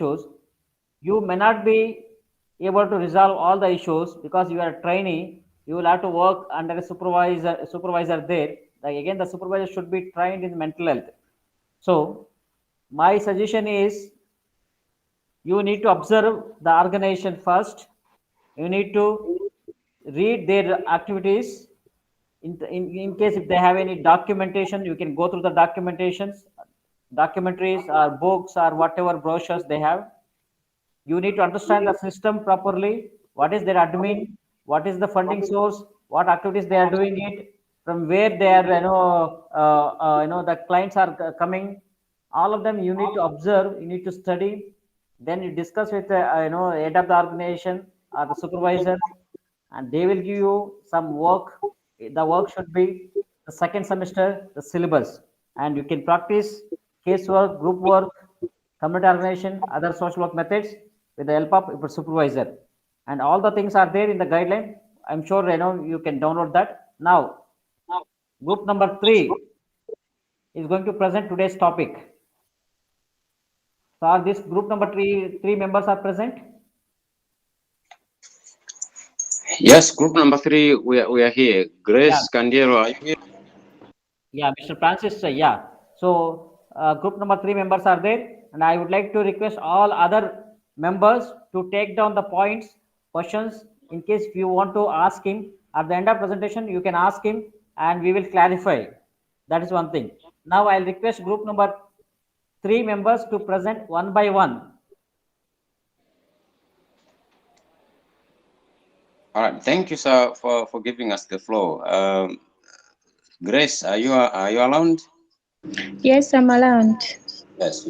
issues, you may not be able to resolve all the issues because you are a trainee. You will have to work under a supervisor there. Like again, the supervisor should be trained in mental health. So my suggestion is you need to observe the organization first. You need to read their activities. In case if they have any documentation, you can go through the documentations, documentaries or books or whatever brochures they have. You need to understand the system properly. What is their admin, what is the funding source, what activities they are doing it, from where they are, the clients are coming. All of them you need to observe, you need to study. Then you discuss with the head of the organization or the supervisor, and they will give you some work. The work should be the second semester the syllabus, and you can practice casework, group work, community organization, other social work methods with the help of your supervisor. And all the things are there in the guideline. I'm sure you can download that. Now group number 3 is going to present today's topic. So are this group number three members are present? Yes, group number 3, we are here. Grace Candiero, are you here? Yeah, Mr. Francis, yeah. So group number 3 members are there, and I would like to request all other members to take down the points, questions. In case if you want to ask him at the end of presentation, you can ask him, and we will clarify. That is one thing. Now I'll request group number 3 members to present one by one. All right, thank you, sir, for giving us the floor. Grace, are you around? Yes, I'm around. Yes,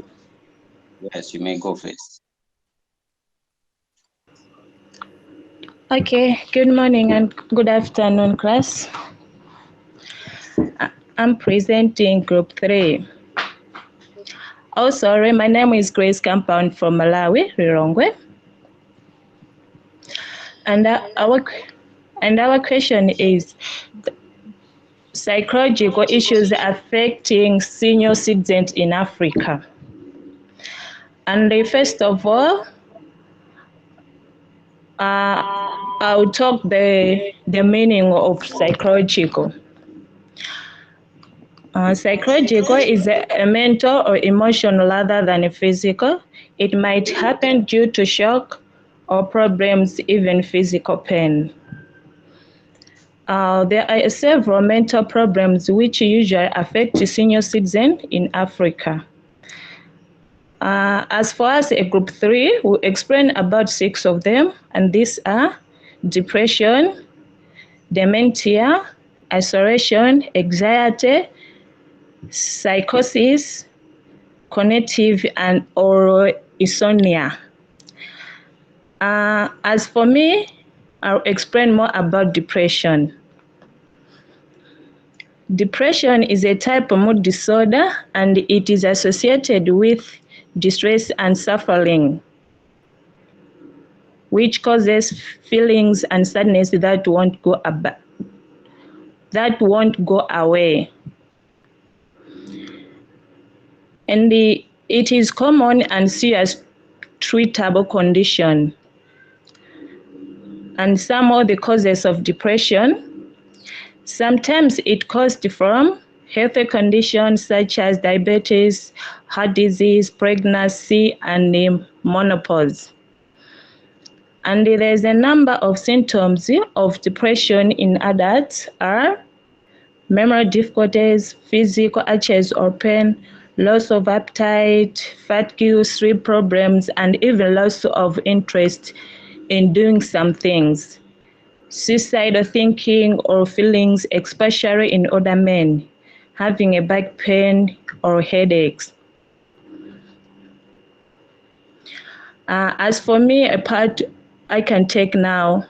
you may go first. Okay, good morning and good afternoon, class. I'm presenting group 3. Oh, sorry, my name is Grace Compound from Malawi, Rirongwe. And our question is psychological issues affecting senior citizens in Africa. And first of all, I'll talk the meaning of psychological. Psychological is a mental or emotional rather than physical. It might happen due to shock or problems, even physical pain. There are several mental problems which usually affect senior citizens in Africa. As far as a group 3, we'll explain about 6 of them, and these are depression, dementia, isolation, anxiety, psychosis, cognitive and or insomnia. As for me, I'll explain more about depression. Depression is a type of mood disorder, and it is associated with distress and suffering, which causes feelings and sadness that won't go away. And it is common and serious treatable condition. And some of the causes of depression, sometimes it caused from health conditions such as diabetes, heart disease, pregnancy, and menopause. And there's a number of symptoms of depression in adults are memory difficulties, physical aches or pain, loss of appetite, fatigue, sleep problems, and even loss of interest in doing some things. Suicidal thinking or feelings, especially in older men, having a back pain or headaches. As for me, a part I can take now.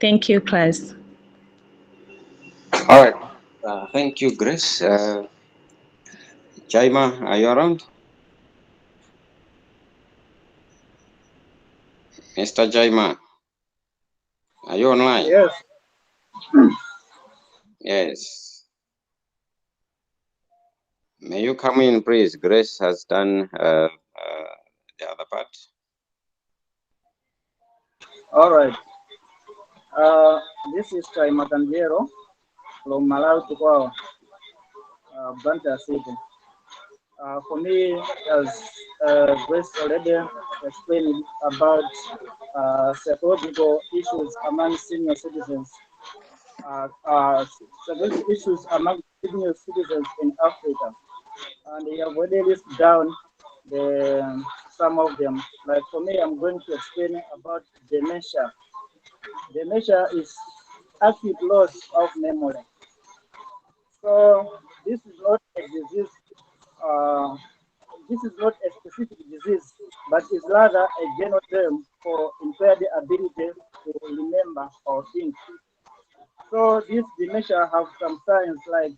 Thank you, class. All right. Thank you, Grace. Jaima, are you around? Mr. Jaima, are you online? Yes. Yes. May you come in, please? Grace has done the other part. All right. This is Chai Matanjero from Malawi to Banta City. For me, as Grace already explained about psychological issues among senior citizens, psychological issues among senior citizens in Africa, and he have already listed down some of them. Like for me, I'm going to explain about dementia. Dementia is acute loss of memory. So this is not a disease. This is not a specific disease, but is rather a general term for impaired ability to remember or think. So this dementia have some signs like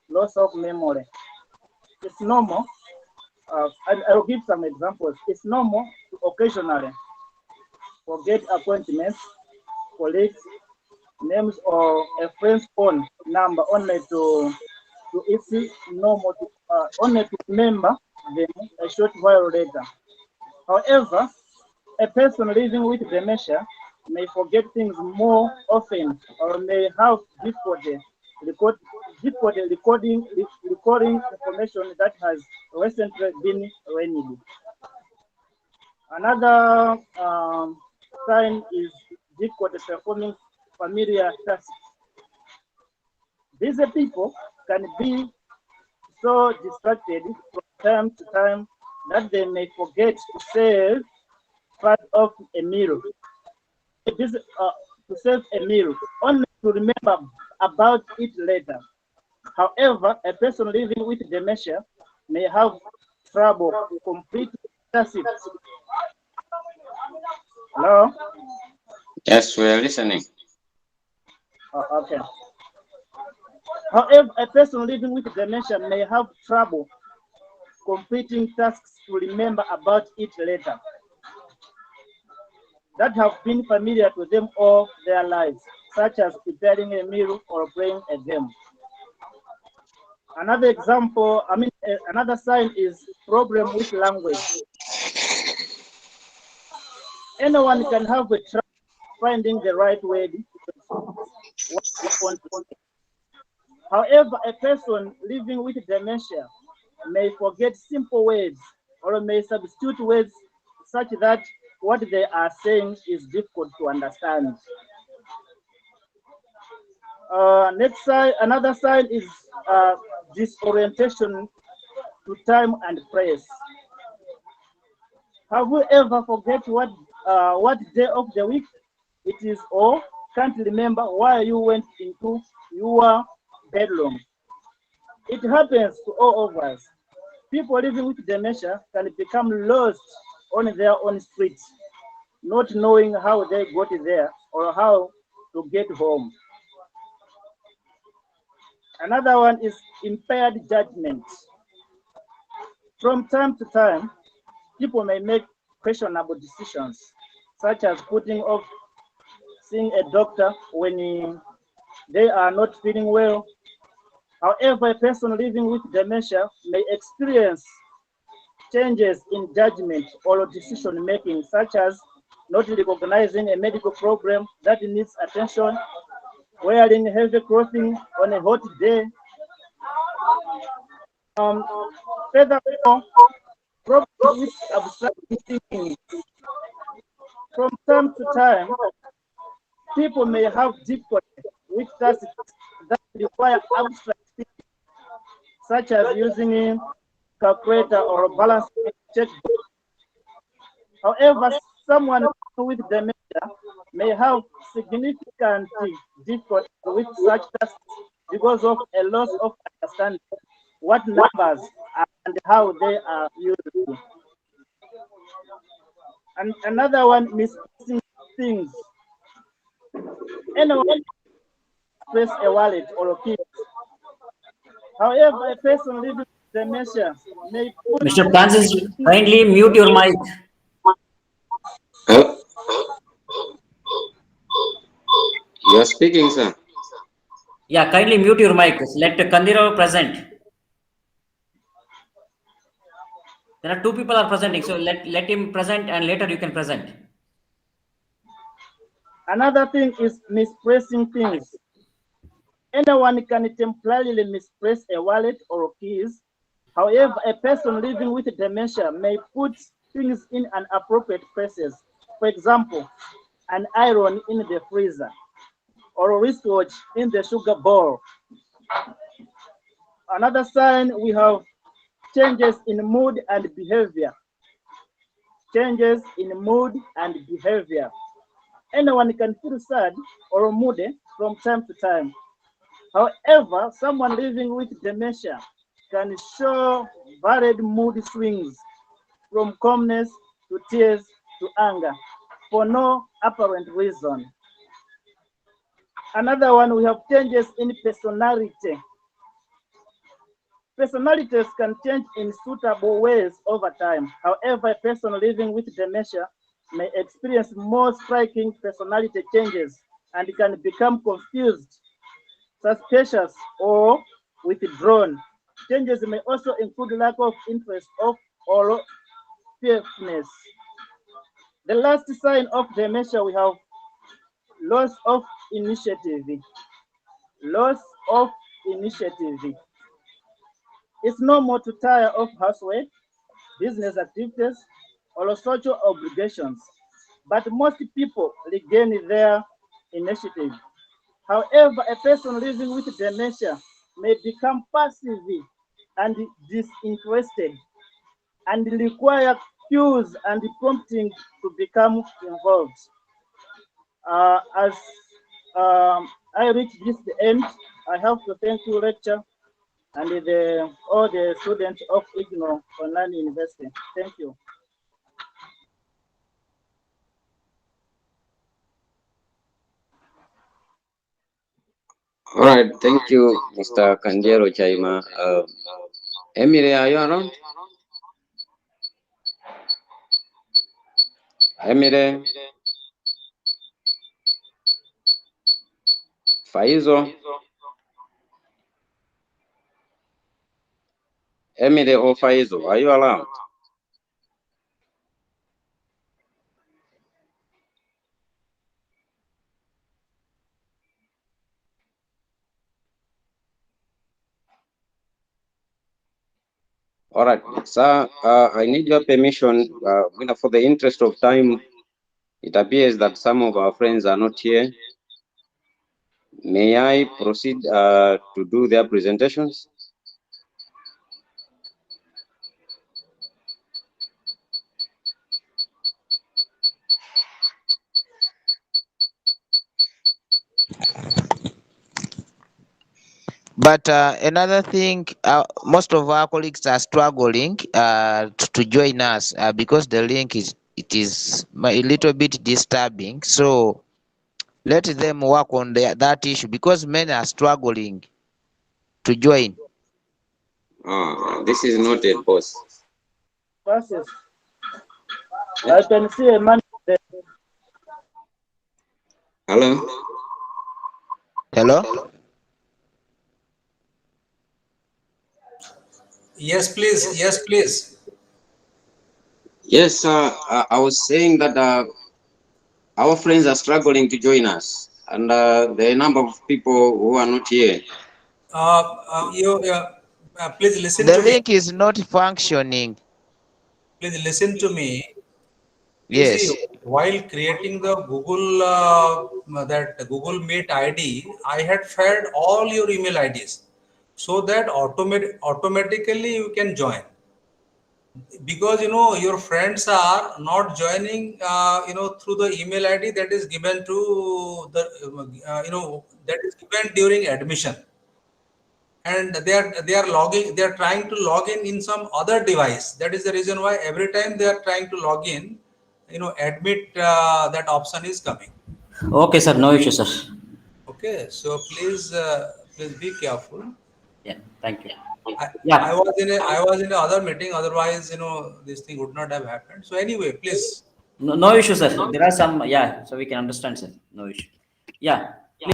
loss of memory. It's normal. And I'll give some examples. It's normal to occasionally forget appointments, colleagues, names, or a friend's phone number it's normal to only to remember them a short while later. However, a person living with dementia may forget things more often or may have record, recording information that has recently been learned. Another sign is difficulty performing familiar tasks. These people can be so distracted from time to time that they may forget to save part of a meal. To save a meal, only to remember about it later. However, a person living with dementia may have trouble completing tasks. Hello? Yes, we're listening. Okay. However, a person living with dementia may have trouble completing tasks to remember about it later that have been familiar to them all their lives, such as preparing a meal or playing a game. Another sign is problem with language. Anyone can have a trouble finding the right word what they want to say. However, a person living with dementia may forget simple words or may substitute words such that what they are saying is difficult to understand. Another sign is disorientation to time and place. Have you ever forget what day of the week it is, or can't remember why you went into your bedroom? It happens to all of us. People living with dementia can become lost on their own streets, not knowing how they got there or how to get home. Another one is impaired judgment. From time to time, people may make questionable decisions, such as putting off seeing a doctor when they are not feeling well. However, a person living with dementia may experience changes in judgment or decision making, such as not recognizing a medical problem that needs attention, wearing heavy clothing on a hot day. Furthermore, problems with abstract thinking. From time to time, people may have difficulty with tasks that require abstract thinking, such as using a calculator or balance checkbook. However, someone with dementia may have significant difficulty with such tasks because of a loss of understanding what numbers are and how they are used. And another one, misplacing things. Anyone place a wallet or a key. However, a person living with dementia may put Mr. Francis, kindly mute your mic. You're speaking, sir. Yeah, kindly mute your mic. Let Kandirav present. There are two people are presenting, so let him present, and later you can present. Another thing is misplacing things. Anyone can temporarily misplace a wallet or keys. However, a person living with dementia may put things in inappropriate places. For example, an iron in the freezer or a wristwatch in the sugar bowl. Another sign, we have changes in mood and behavior. Changes in mood and behavior. Anyone can feel sad or moody from time to time. However, someone living with dementia can show varied mood swings from calmness to tears to anger for no apparent reason. Another one, we have changes in personality. Personalities can change in suitable ways over time. However, a person living with dementia may experience more striking personality changes and can become confused, suspicious, or withdrawn. Changes may also include lack of interest or fearfulness. The last sign of dementia, we have loss of initiative. Loss of initiative. It's normal to tire of housework, business activities, or social obligations, but most people regain their initiative. However, a person living with dementia may become passive and disinterested and require cues and prompting to become involved. As I reach this end, I have to thank you, lecture, and all the students of IGNO Online University. Thank you. All right, thank you, Mr. Kandiero Chaima. Emile, are you around? Emile, Faizo, Emile or Faizo, are you around? All right, sir, I need your permission. For the interest of time, it appears that some of our friends are not here. May I proceed to do their presentations? But another thing, most of our colleagues are struggling to join us because the link is a little bit disturbing. So let them work on that issue because many are struggling to join. This is not a boss. Passes. I can see a man there. Hello? Hello? Yes, please. Yes, please. Yes, I was saying that our friends are struggling to join us, and there are a number of people who are not here. Please listen The to me. link is not functioning. Please listen to me. You see, Yes. while creating the Google Meet ID, I had fed all your email IDs so that automatically you can join. Because your friends are not joining through the email ID that is given to the that is given during admission, and they are trying to log in some other device. That is the reason why every time they are trying to log in, admit that option is coming. Okay, sir. No issue, sir. Okay, so please be careful. Yeah. Thank you. I, Yeah. I was in another meeting. Otherwise, this thing would not have happened. So anyway, please. No issue, sir. There are some. Yeah. So we can understand, sir. No issue. Yeah. Please,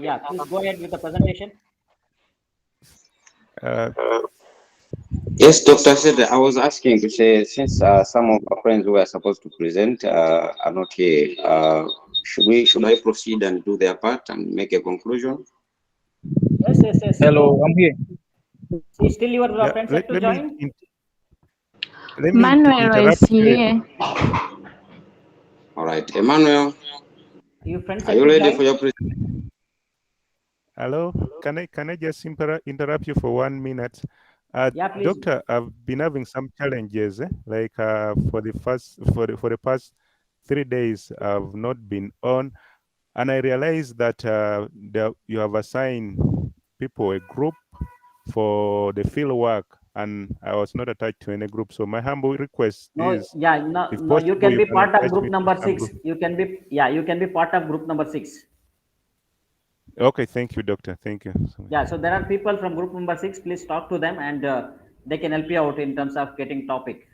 yeah. Please go ahead with the presentation. Uh, Yes, Dr. Said, I was asking to say, since some of our friends who are supposed to present are not here, should I proceed and do their part and make a conclusion? Yes, yes, yes. Hello, I'm here. See, still your Yeah, friends have to join. Manuel is interrupt you. here. All right, Emmanuel, Your friends are have you to ready for join. your presentation? Hello, can I just interrupt you for 1 minute? Yeah, please. Doctor, I've been having some challenges. Like for the past 3 days, I've not been on, and I realized that you have assigned people a group for the field work, and I was not attached to any group. So my humble request No, is, yeah, no, if no. You possible, can you be can part of attach group me to number some 6. group. You can be, yeah, you can be part of group number 6. Okay, thank you, doctor. Thank you so much. Yeah, so there are people from group number 6. Please talk to them, and they can help you out in terms of getting topic.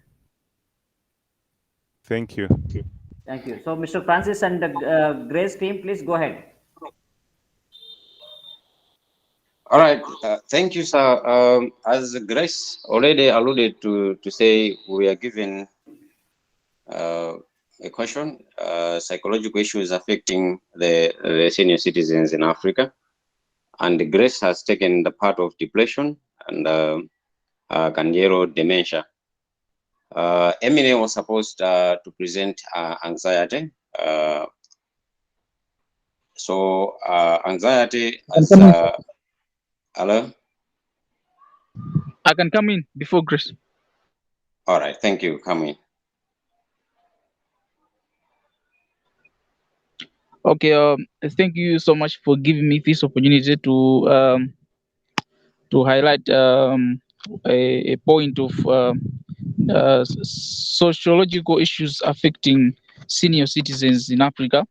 Thank you. Thank you. So, Mr. Francis and Grace team, please go ahead. All right, thank you, sir. As Grace already alluded to say, we are given a question, psychological issues affecting the senior citizens in Africa. And Grace has taken the part of depression and Candiero dementia. Eminem was supposed to present anxiety. So anxiety as hello. I can come in before Grace. All right, thank you. Come in. Okay. Thank you so much for giving me this opportunity to highlight a point of sociological issues affecting senior citizens in Africa.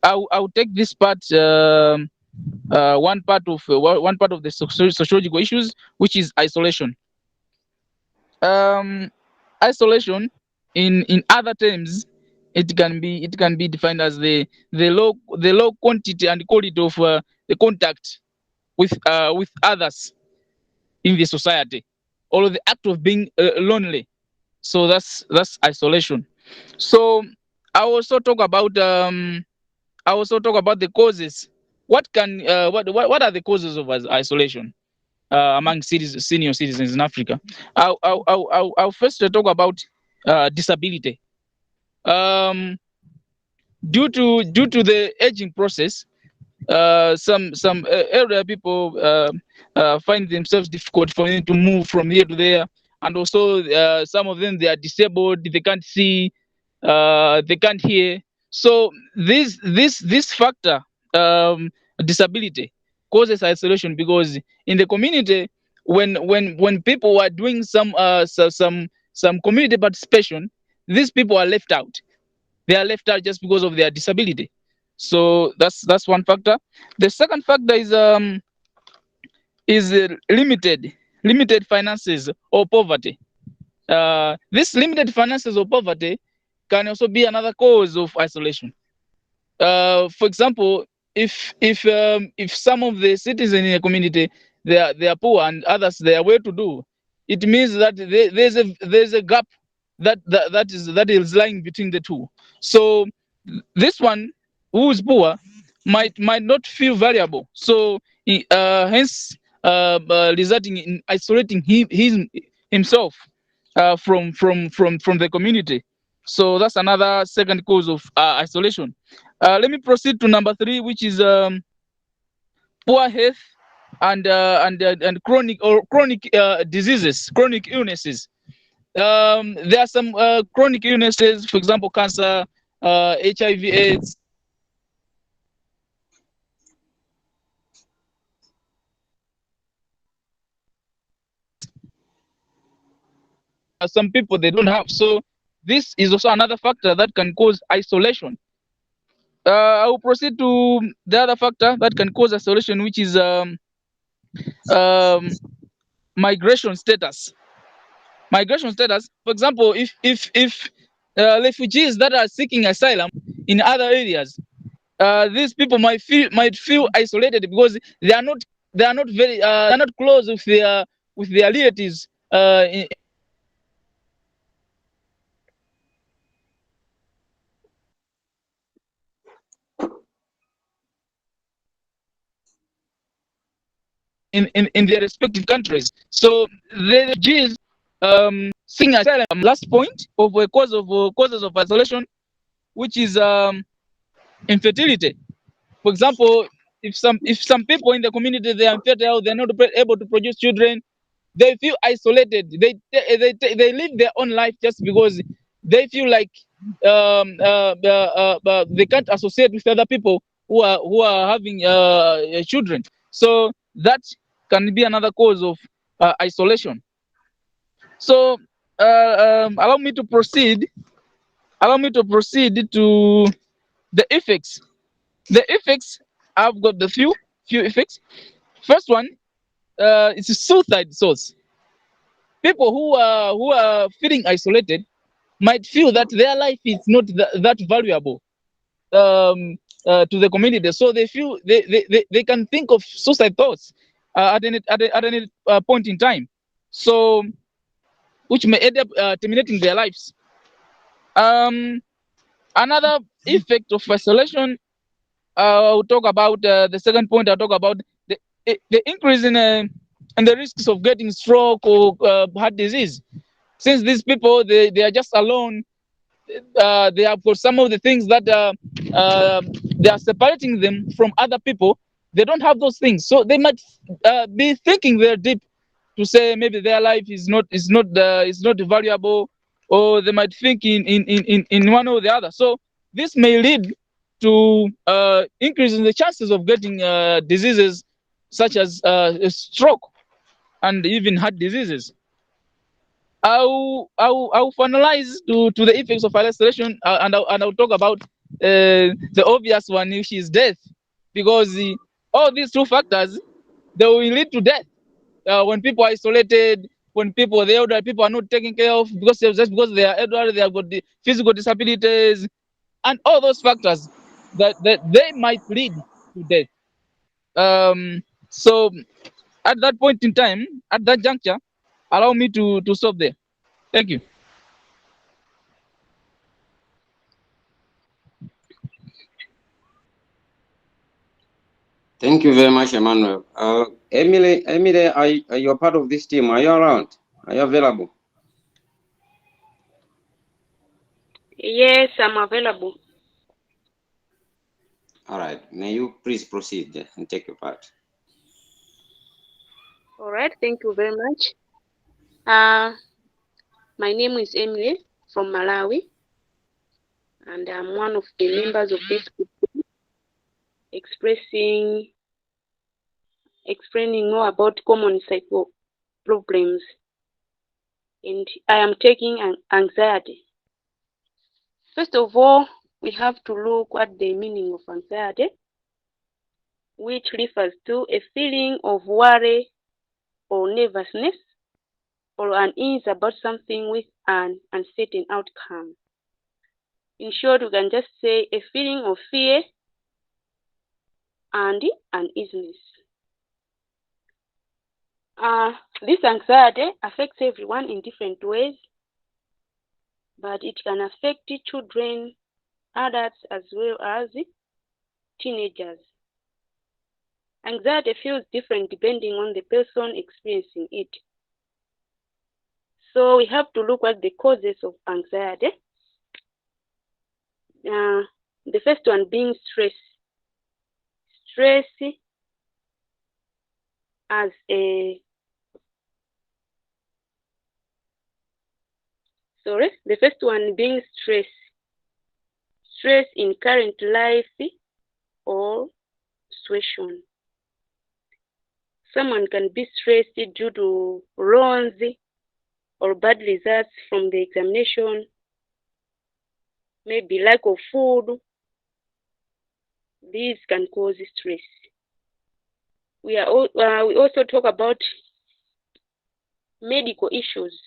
I'll take this part. One part of the sociological issues, which is isolation. Um, Isolation, in other terms, it can be defined as the low quantity and quality of the contact with others in the society, or the act of being lonely. So that's isolation. So I also talk about the causes. What are the causes of isolation among senior citizens in Africa? I'll first talk about disability. Um, due to the aging process, some elder people find themselves difficult for them to move from here to there, and also some of them, they are disabled, they can't see, they can't hear. So this factor, um, disability, causes isolation, because in the community, when people are doing some community participation, these people are left out. They are left out just because of their disability. So that's one factor. The second factor is limited finances or poverty. This limited finances or poverty can also be another cause of isolation. For example, if some of the citizens in a community, they are poor, and others, they are well to do, it means that there's a gap that is lying between the two. So this one, who is poor, might not feel valuable. So hence, resulting in isolating himself from the community. So that's another second cause of isolation. Let me proceed to number three, which is poor health and chronic diseases, chronic illnesses. There are some chronic illnesses, for example, cancer, HIV/AIDS. Some people, they don't have. So this is also another factor that can cause isolation. I will proceed to the other factor that can cause isolation, which is um, migration status. Migration status. For example, if refugees that are seeking asylum in other areas, these people might feel isolated, because they are not close with their relatives in, in their respective countries. So the refugees seeking asylum. Last point of a causes of isolation, which is infertility. For example, if some people in the community they are infertile, they're not able to produce children, they feel isolated. They live their own life just because they feel like they can't associate with other people who are having children. So that can be another cause of isolation. So allow me to proceed. Allow me to proceed to the effects. The effects, I've got the few effects. First one, it's a suicide source. People who are feeling isolated might feel that their life is not that valuable to the community, so they feel they can think of suicide thoughts at any point in time, so which may end up terminating their lives. Another effect of isolation, I'll talk about the second point. I'll talk about the increase in the risks of getting stroke or heart disease. Since these people they are just alone, they have got some of the things that they are separating them from other people. They don't have those things, so they might be thinking very deep to say maybe their life is not valuable, or they might think in one or the other. So this may lead to increasing the chances of getting diseases such as stroke and even heart diseases. I'll finalize to the effects of isolation, and I'll talk about the obvious one, which is death, because all these two factors they will lead to death. When people are isolated, when the elderly people are not taken care of just because they are elderly, they have got the physical disabilities, and all those factors that they might lead to death. So at that point in time, at that juncture, allow me to stop there. Thank you. Thank you very much, Emmanuel. Emily, are you a part of this team? Are you around? Are you available? Yes, I'm available. All right. May you please proceed and take your part. All right, thank you very much. My name is Emily from Malawi, and I'm one of the members of this group explaining more about common psycho problems, and I am taking anxiety. First of all, we have to look at the meaning of anxiety, which refers to a feeling of worry or nervousness or unease about something with an uncertain outcome. In short, we can just say a feeling of fear and uneasiness. This anxiety affects everyone in different ways, but it can affect children, adults, as well as teenagers. Anxiety feels different depending on the person experiencing it. So we have to look at the causes of anxiety. The first one being stress. Stress as a the first one being stress. Stress in current life or situation. Someone can be stressed due to loans or bad results from the examination, maybe lack of food. These can cause stress. We also talk about medical issues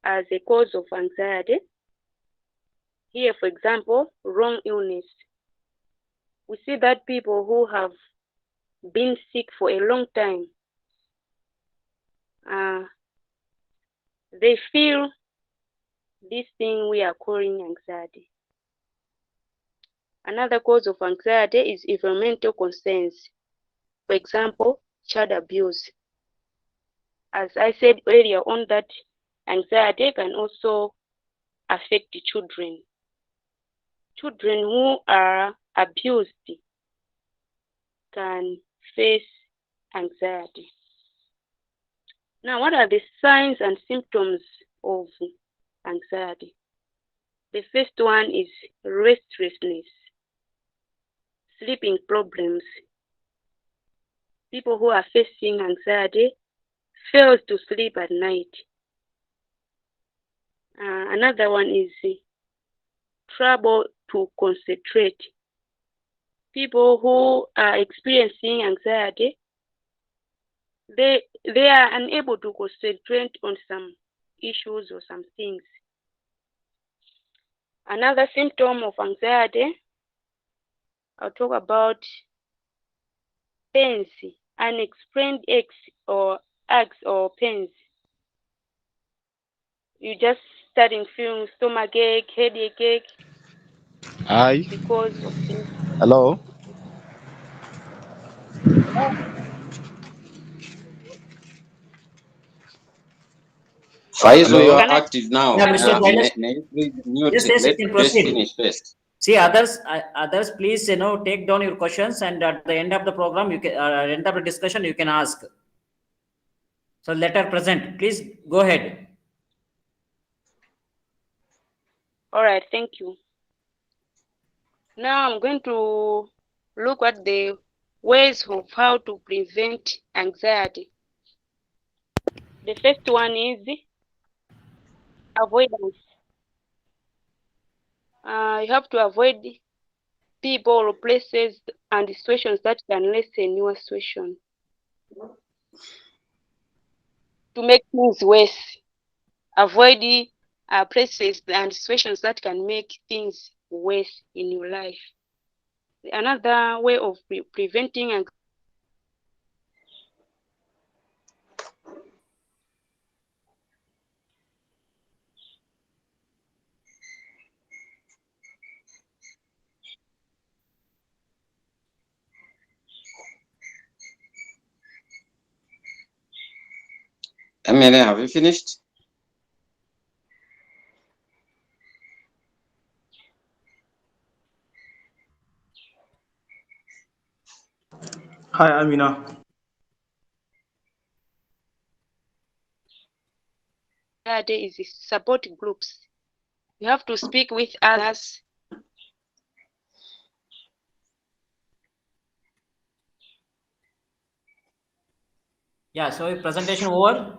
as a cause of anxiety. Here, for example, wrong illness. We see that people who have been sick for a long time, they feel this thing we are calling anxiety. Another cause of anxiety is environmental concerns. For example, child abuse. As I said earlier on, that anxiety can also affect children. Children who are abused can face anxiety. Now, what are the signs and symptoms of anxiety? The first one is restlessness, sleeping problems. People who are facing anxiety fail to sleep at night. Another one is trouble to concentrate. People who are experiencing anxiety, they are unable to concentrate on some issues or some things. Another symptom of anxiety, I'll talk about pains, unexplained aches or pains. You just starting feeling stomach ache, headache ache. Hi. Because of this. Hello. Faizo, you Hello. are active now. Yeah, Mr. Silas. May you please mute? Yes, yes, you Let can Grace proceed. finish first. See, others, please, take down your questions, and at the end of the program, you can, end of the discussion, you can ask. So let her present. Please go ahead. All right, thank you. Now I'm going to look at the ways of how to prevent anxiety. The first one is avoidance. You have to avoid people or places and situations that can lessen your situation. To make things worse, avoid places and situations that can make things worse in your life. Another way of preventing anxiety. Emily, have you finished? Hi, Amina. Is support groups. You have to speak with others. Yeah, so presentation over.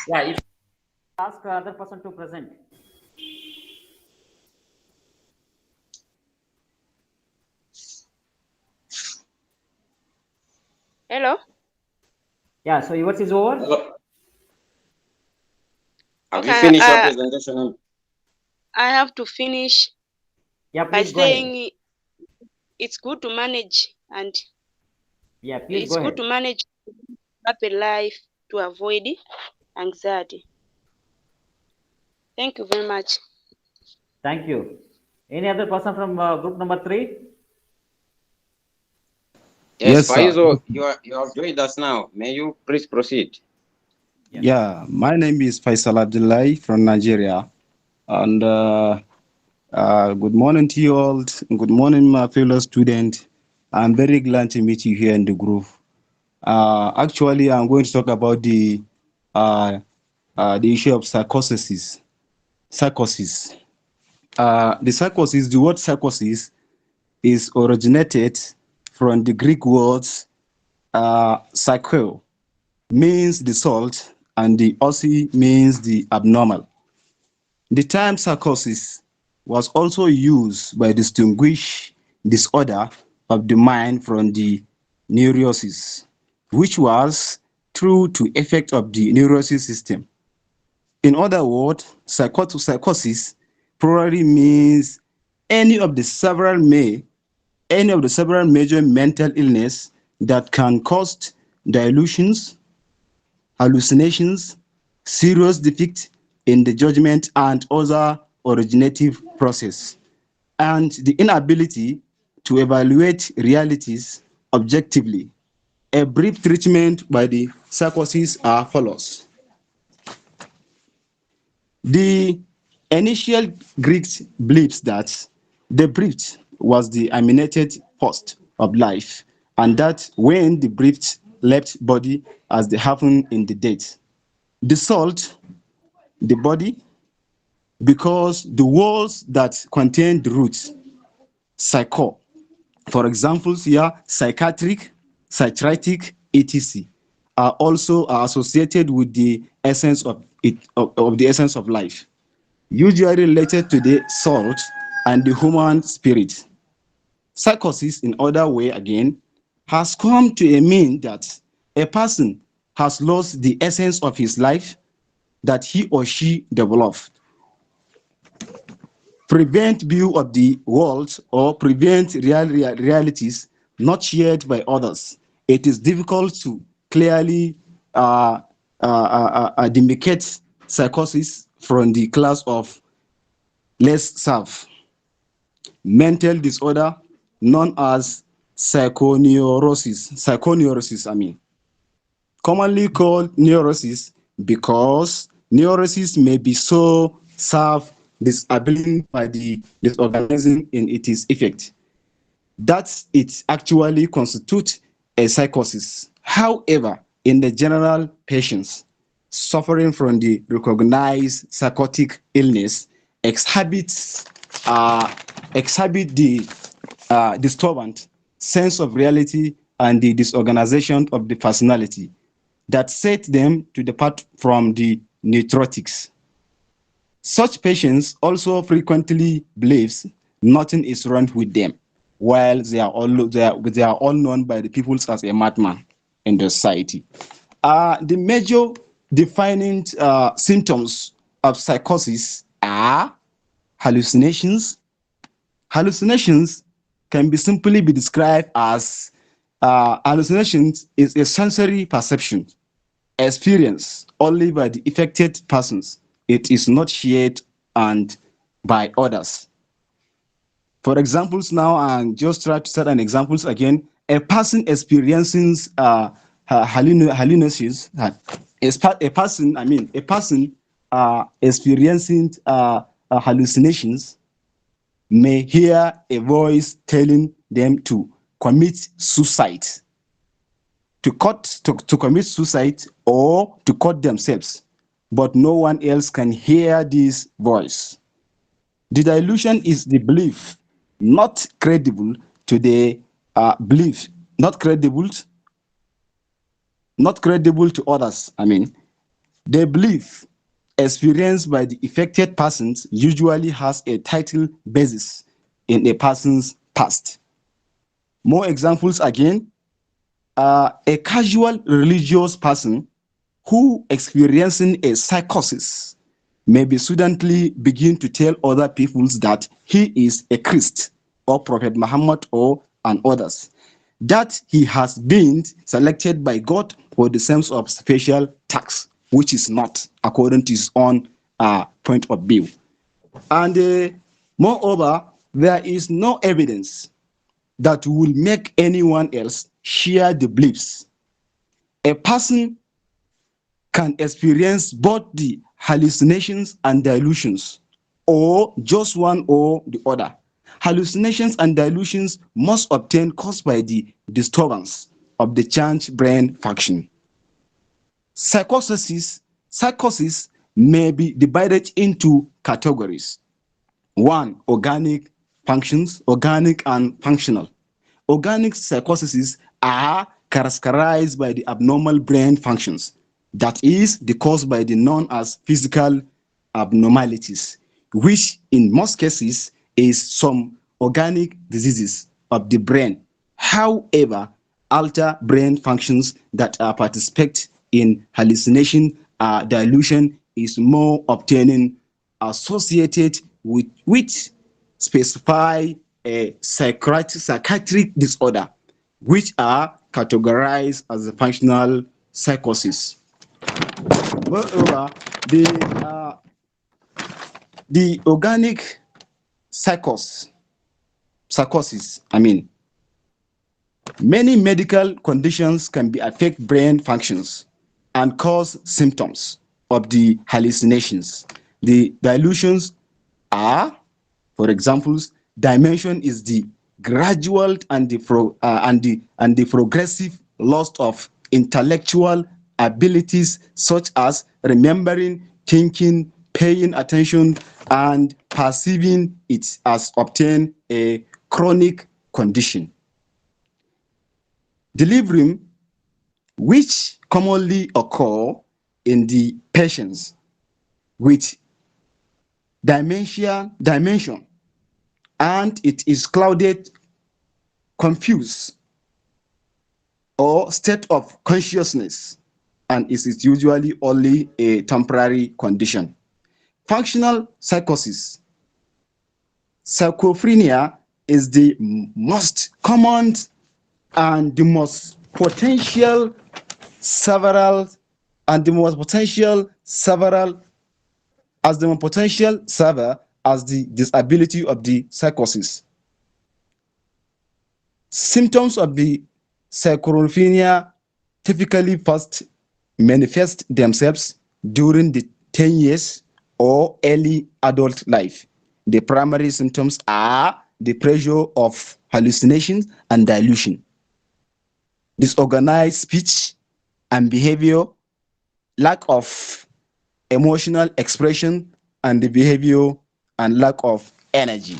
Yeah, if ask other person to present. Hello? Yeah, so yours is over. Hello. Have you Okay, finished your presentation? I have to finish by saying it's good to manage and yeah, please it's go good ahead. to manage happy life to avoid anxiety. Thank you very much. Thank you. Any other person from group number 3? Yes, Sir. Faizo, you have joined us now. May you please proceed? Yeah, my name is Faisal Abdullahi from Nigeria. And good morning to you all. Good morning, my fellow student. I'm very glad to meet you here in the group. Actually, I'm going to talk about the issue of psychosis. Psychosis. The word psychosis is originated from the Greek words psycho, means the salt, and the osi means the abnormal. The term psychosis was also used by distinguish disorder of the mind from the neurosis, which was true to effect of the neurosis system. In other words, psychosis probably means any of the several may any of the several major mental illness that can cause delusions, hallucinations, serious defect in the judgment and other originative process, and the inability to evaluate realities objectively. A brief treatment by the psychosis are follows. The initial Greeks believes that the breath was the emanated first of life, and that when the breath left body as they happen in the death, dissolved the body because the walls that contain the roots, psycho, for example, here, psychiatric, psychiatric, etc., are also associated with the essence of it of the essence of life, usually related to the soul and the human spirit. Psychosis, in other way again, has come to a mean that a person has lost the essence of his life that he or she developed. Prevent view of the world or prevent realities not shared by others. It is difficult to clearly demarcate psychosis from the class of less self mental disorder known as psychoneurosis, commonly called neurosis because neurosis may be so self-disabling by the disorganizing in its effect that it actually constitutes a psychosis. However, in the general patients suffering from the recognized psychotic illness exhibit the disturbance, sense of reality, and the disorganization of the personality that set them to depart from the neurotics. Such patients also frequently believes nothing is wrong with them, while they are all known by the people as a madman in the society. The major defining symptoms of psychosis are hallucinations. Hallucinations can be simply be described as hallucinations is a sensory perception experience only by the affected persons. It is not shared and by others. For examples now, and just try to set an examples again. A person experiencing hallucinations, a person experiencing hallucinations may hear a voice telling them to commit suicide, to commit suicide or to cut themselves, but no one else can hear this voice. The delusion is the belief not credible to the belief, not credible to others. The belief experienced by the affected persons usually has a title basis in a person's past. More examples again. A casual religious person who experiencing a psychosis may be suddenly begin to tell other people that he is a Christ or Prophet Muhammad or and others, that he has been selected by God for the sense of special task, which is not according to his own point of view. And moreover, there is no evidence that will make anyone else share the beliefs. A person can experience both the hallucinations and delusions, or just one or the other. Hallucinations and delusions must obtain caused by the disturbance of the change brain function. Psychosis may be divided into categories. One, organic and functional. Organic psychoses are characterized by the abnormal brain functions, that is, the caused by the known as physical abnormalities, which in most cases is some organic diseases of the brain. However, alter brain functions that participate in hallucination delusion is more obtaining associated with specified a psychiatric disorder, which are categorized as a functional psychosis. Moreover, the organic psychosis, many medical conditions can be affect brain functions and cause symptoms of the hallucinations. The delusions are, for example, dimension is the gradual and the progressive loss of intellectual abilities such as remembering, thinking, paying attention, and perceiving it as obtain a chronic condition. Delirium, which commonly occur in the patients with dimension, and it is clouded, confused, or state of consciousness, and it is usually only a temporary condition. Functional psychosis. Schizophrenia is the most common and the most potential several as the potential server as the disability of the psychosis. Symptoms of the schizophrenia typically first manifest themselves during the 10 years or early adult life. The primary symptoms are the pressure of hallucinations and delusion, disorganized speech and behavior, lack of emotional expression and the behavior, and lack of energy.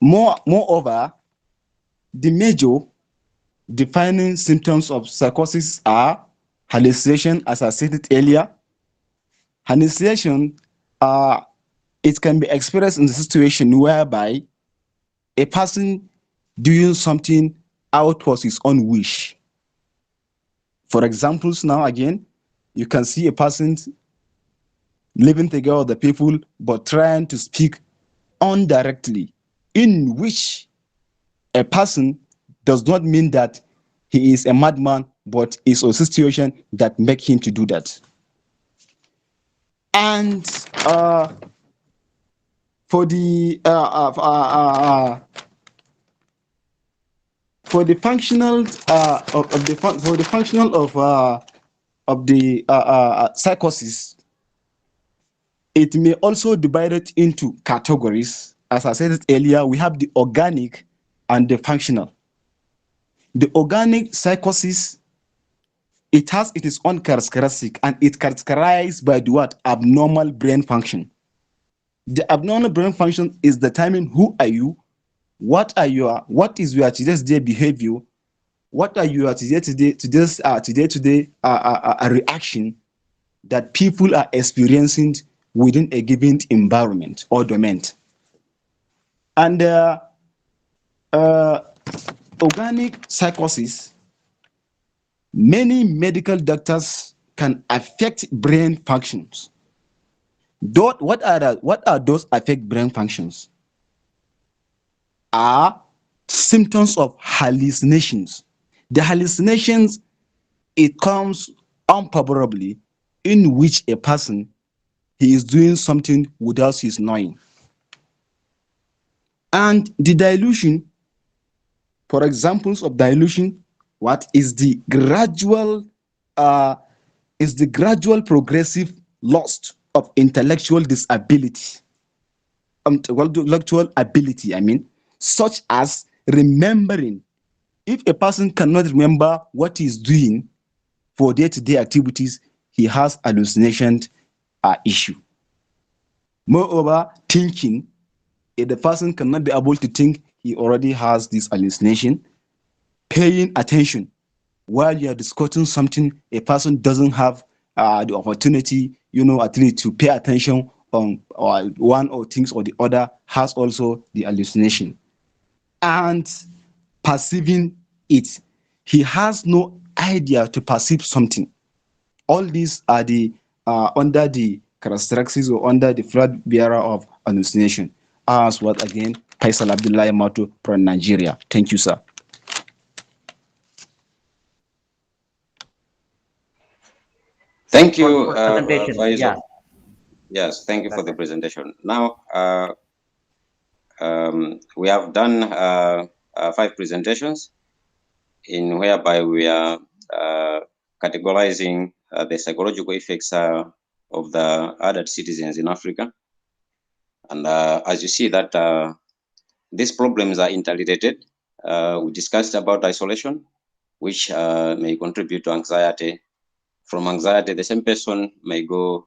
Moreover, the major defining symptoms of psychosis are hallucination, as I stated earlier. Hallucination, it can be expressed in the situation whereby a person doing something out of his own wish. For examples, now again, you can see a person living together with the people but trying to speak indirectly, in which a person does not mean that he is a madman, but is a situation that make him to do that. And for the functional of the psychosis, it may also divide it into categories. As I said earlier, we have the organic and the functional. The organic psychosis, it has its own characteristic, and it's characterized by the what? Abnormal brain function. The abnormal brain function is determining who are you, what is your today's day behavior, what are your today's reaction that people are experiencing within a given environment or domain. And organic psychosis, many medical doctors can affect brain functions. What are those affect brain functions? Are symptoms of hallucinations. The hallucinations, it comes unfavorably, in which a person, he is doing something without his knowing. And the delusion, for examples of delusion, what is the gradual progressive loss of intellectual disability, intellectual ability, such as remembering. If a person cannot remember what he's doing for day-to-day activities, he has hallucination issue. Moreover, thinking, if the person cannot be able to think, he already has this hallucination. Paying attention, while you are discussing something, a person doesn't have the opportunity, at least to pay attention on one or things or the other, has also the hallucination. And perceiving it, he has no idea to perceive something. All these are the under the characteristics or under the flag bearer of hallucination. As what again, Faisal Abdullah Mato from Nigeria. Thank you, sir. Thank you, For presentation. Faisal. Yeah. Yes, thank you for the presentation. Now, we have done 5 presentations in whereby we are categorizing the psychological effects of the adult citizens in Africa. And as you see that these problems are interrelated. We discussed about isolation, which may contribute to anxiety. From anxiety, the same person may go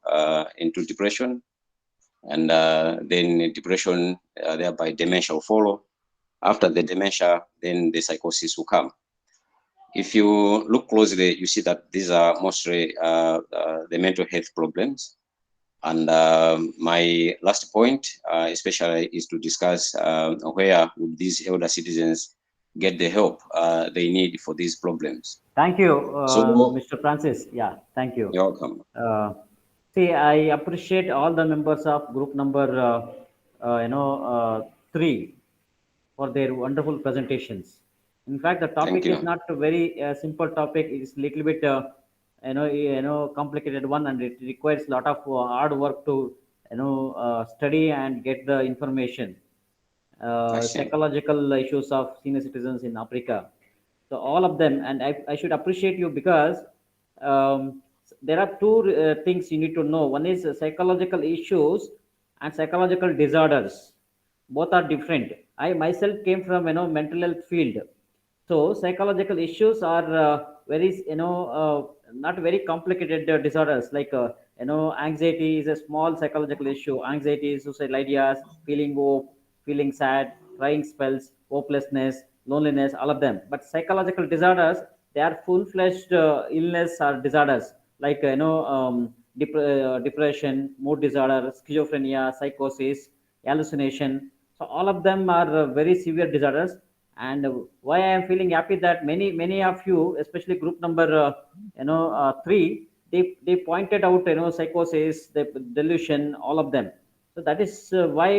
into depression, and then depression, thereby dementia will follow. After the dementia, then the psychosis will come. If you look closely, you see that these are mostly the mental health problems. And my last point, especially, is to discuss where would these elder citizens get the help they need for these problems. Thank you, So, Mr. Francis. Yeah, thank you. you're welcome. See, I appreciate all the members of group number, 3 for their wonderful presentations. In fact, the Thank topic is you. not a very simple topic. It's a little bit, complicated one, and it requires a lot of hard work to, study and get the information. I see. Psychological issues of senior citizens in Africa. So all of them, and I should appreciate you because there are two things you need to know. One is psychological issues and psychological disorders. Both are different. I myself came from mental health field, so psychological issues are very not very complicated disorders like anxiety is a small psychological issue. Anxiety, suicidal ideas, feeling hope, feeling sad, crying spells, hopelessness, loneliness, all of them. But psychological disorders, they are full-fledged illness or disorders like depression, mood disorder, schizophrenia, psychosis, hallucination. So all of them are very severe disorders. And why I am feeling happy that many of you, especially group number 3, they pointed out psychosis, the delusion, all of them. So that is why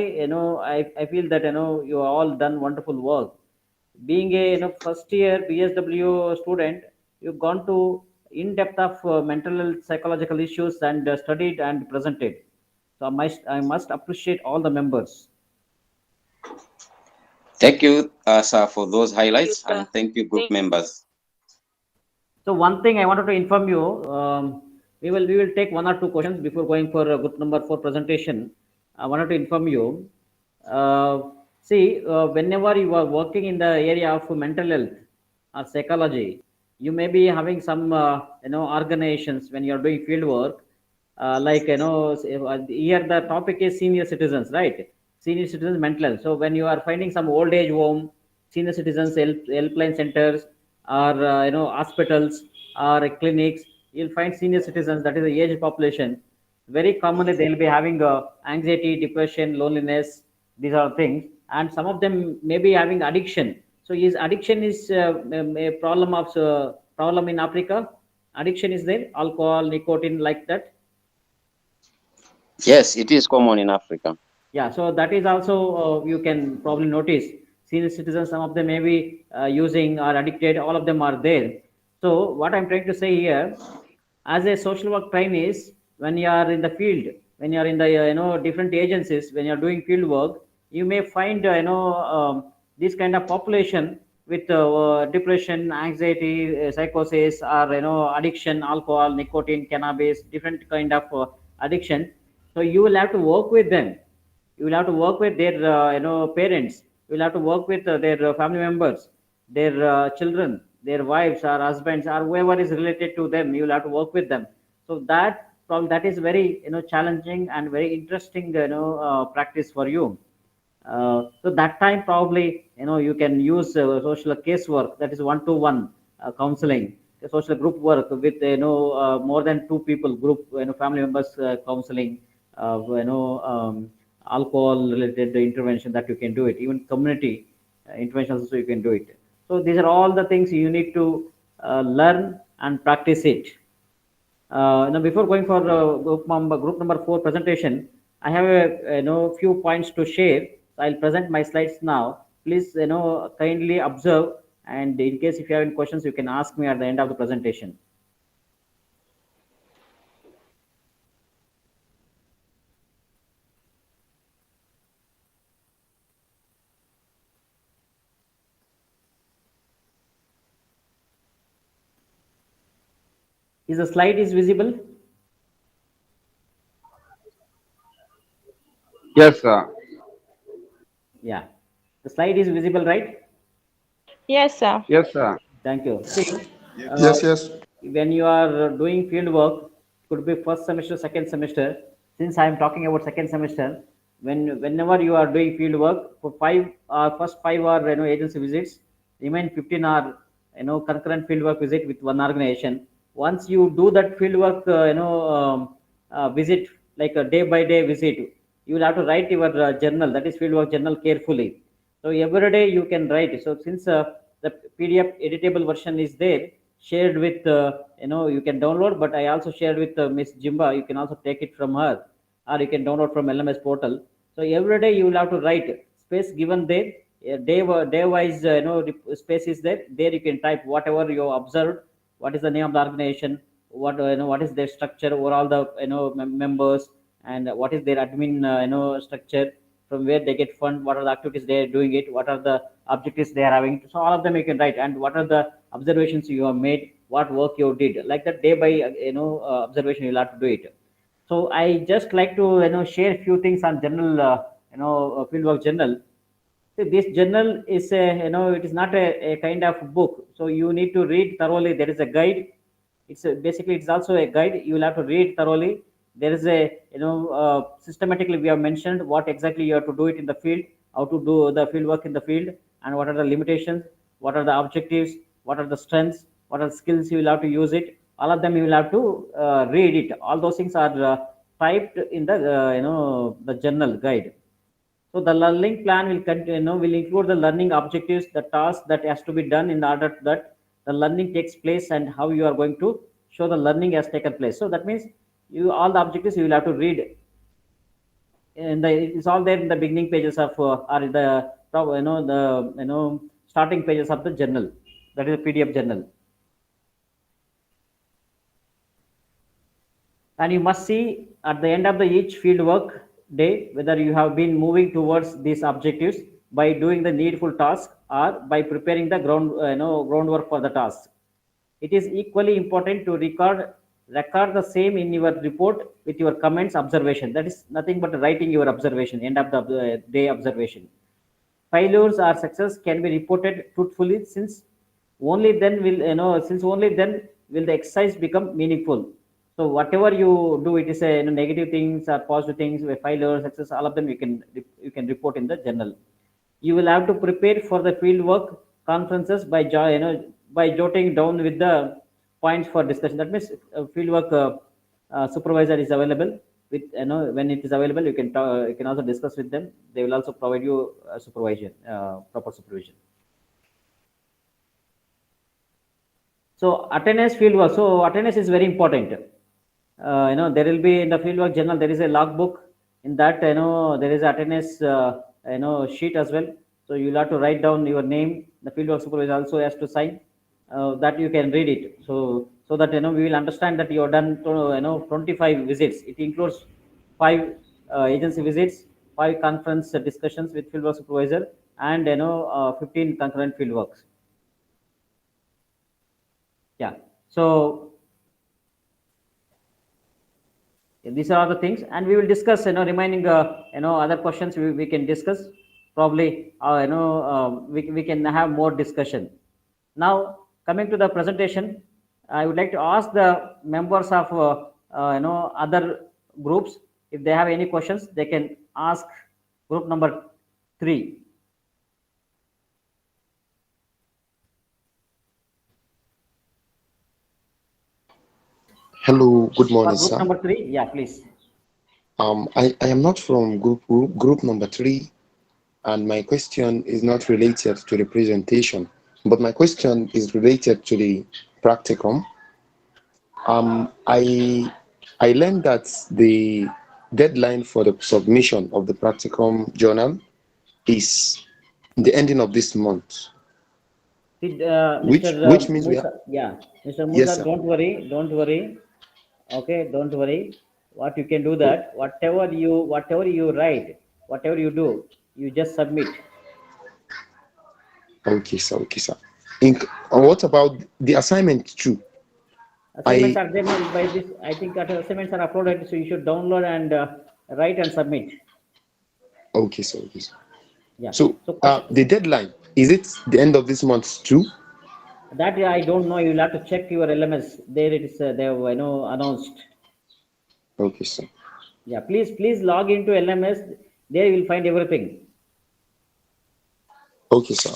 I feel that you have all done wonderful work. Being a first year BSW student, you've gone to in depth of mental health psychological issues and studied and presented. So I must appreciate all the members. Thank you, sir, for those highlights, sir. and thank you, group Thank you. members. So one thing I wanted to inform you, we will take 1 or 2 questions before going for group number 4 presentation. I wanted to inform you. Uh, See, whenever you are working in the area of mental health or psychology, you may be having some organizations when you are doing field work. Like here the topic is senior citizens, right? Senior citizens mental health. So when you are finding some old age home, senior citizens helpline centers, or hospitals or clinics, you'll find senior citizens, that is the age population. Very commonly they'll be having anxiety, depression, loneliness, these are things, and some of them may be having addiction. So is addiction is a problem in Africa? Addiction is there, alcohol, nicotine, like that? Yes, it is common in Africa. Yeah, so that is also you can probably notice senior citizens, some of them may be using or addicted, all of them are there. So what I'm trying to say here, as a social work trainees, when you are in the field, when you are in the different agencies, when you are doing field work, you may find this kind of population with depression, anxiety, psychosis, or addiction, alcohol, nicotine, cannabis, different kind of addiction. So you will have to work with them. You will have to work with their parents. You will have to work with their family members, their children, their wives or husbands or whoever is related to them. You will have to work with them. So that is very challenging and very interesting practice for you. So that time probably you can use social casework, that is one-to-one counseling, social group work with more than 2 people group, family members counseling, alcohol related intervention, that you can do it. Even community interventions also you can do it. So these are all the things you need to learn and practice it. Now, before going for group number 4 presentation, I have a few points to share. So I'll present my slides now. Please kindly observe, and in case if you have any questions, you can ask me at the end of the presentation. Is the slide is visible? Yes, sir. Yeah, the slide is visible, right? Yes, sir. Yes, sir. Thank you. See, Yes, yes. when you are doing field work, could be first semester, second semester. Since I am talking about second semester, whenever you are doing field work for first 5 are agency visits, remain 15 are concurrent field work visit with one organization. Once you do that field work, visit like a day by day visit, you will have to write your journal, that is field work journal, carefully. So every day you can write. So since the PDF editable version is there, shared with you can download. But I also shared with Miss Jimba. You can also take it from her, or you can download from LMS portal. So every day you will have to write. Space given there, day wise space is there. There you can type whatever you observed. What is the name of the organization? What is their structure? Overall the members, and what is their admin structure, from where they get fund, what are the activities they are doing it, what are the objectives they are having. So all of them you can write, and what are the observations you have made, what work you did, like that day by observation you'll have to do it. So I just like to share a few things on general fieldwork journal. See, this journal is it is not a kind of book, so you need to read thoroughly. There is a guide. Basically it's also a guide. You will have to read thoroughly. There is a systematically we have mentioned what exactly you have to do it in the field, how to do the field work in the field, and what are the limitations, what are the objectives, what are the strengths, what are the skills you will have to use it. All of them you will have to read it. All those things are typed in the the journal guide. So the learning plan will will include the learning objectives, the task that has to be done in order that the learning takes place, and how you are going to show the learning has taken place. So that means you all the objectives you will have to read, and it's all there in the beginning pages of or in the the starting pages of the journal. That is a PDF journal. And you must see at the end of the each field work day whether you have been moving towards these objectives by doing the needful task, or by preparing the groundwork for the task. It is equally important to record the same in your report with your comments observation. That is nothing but writing your observation, end of the day observation. Failures or success can be reported truthfully, since only then will the exercise become meaningful. So whatever you do, it is a negative things or positive things, failure, success, all of them you can report in the journal. You will have to prepare for the field work conferences by by jotting down with the points for discussion. That means field work supervisor is available with when it is available, you can also discuss with them. They will also provide you supervision, proper supervision. So attendance field work. So attendance is very important. There will be in the fieldwork journal, there is a logbook. In that there is attendance sheet as well. So you'll have to write down your name. The fieldwork supervisor also has to sign that you can read it. So that we will understand that you have done 25 visits. It includes 5 agency visits, 5 conference discussions with fieldwork supervisor, and 15 concurrent fieldworks. Yeah. So these are the things, and we will discuss remaining other questions we can discuss probably. We can have more discussion. Now coming to the presentation, I would like to ask the members of other groups, if they have any questions they can ask. Group number 3. Hello, good morning, Group sir. number 3, yeah, please. I am not from group number 3, and my question is not related to the presentation. but my question is related to the practicum. I learned that the deadline for the submission of the practicum journal is the ending of this month, Mr. which means we have. Musa, yeah, Mr. Yes, Musa, sir. don't worry. Okay, don't worry. What you can do that, whatever you write, whatever you do, you just submit. Okay, sir. Okay, sir. What about the assignment too? Assignments are there now by this. I think that assignments are uploaded, so you should download and write and submit. Okay, sir. Okay, sir. Yeah. So, So question the deadline, is it the end of this month too? that I don't know. You'll have to check your LMS. There it is. They have announced. Okay, sir. Yeah. Please log into LMS. There you will find everything. Okay, sir.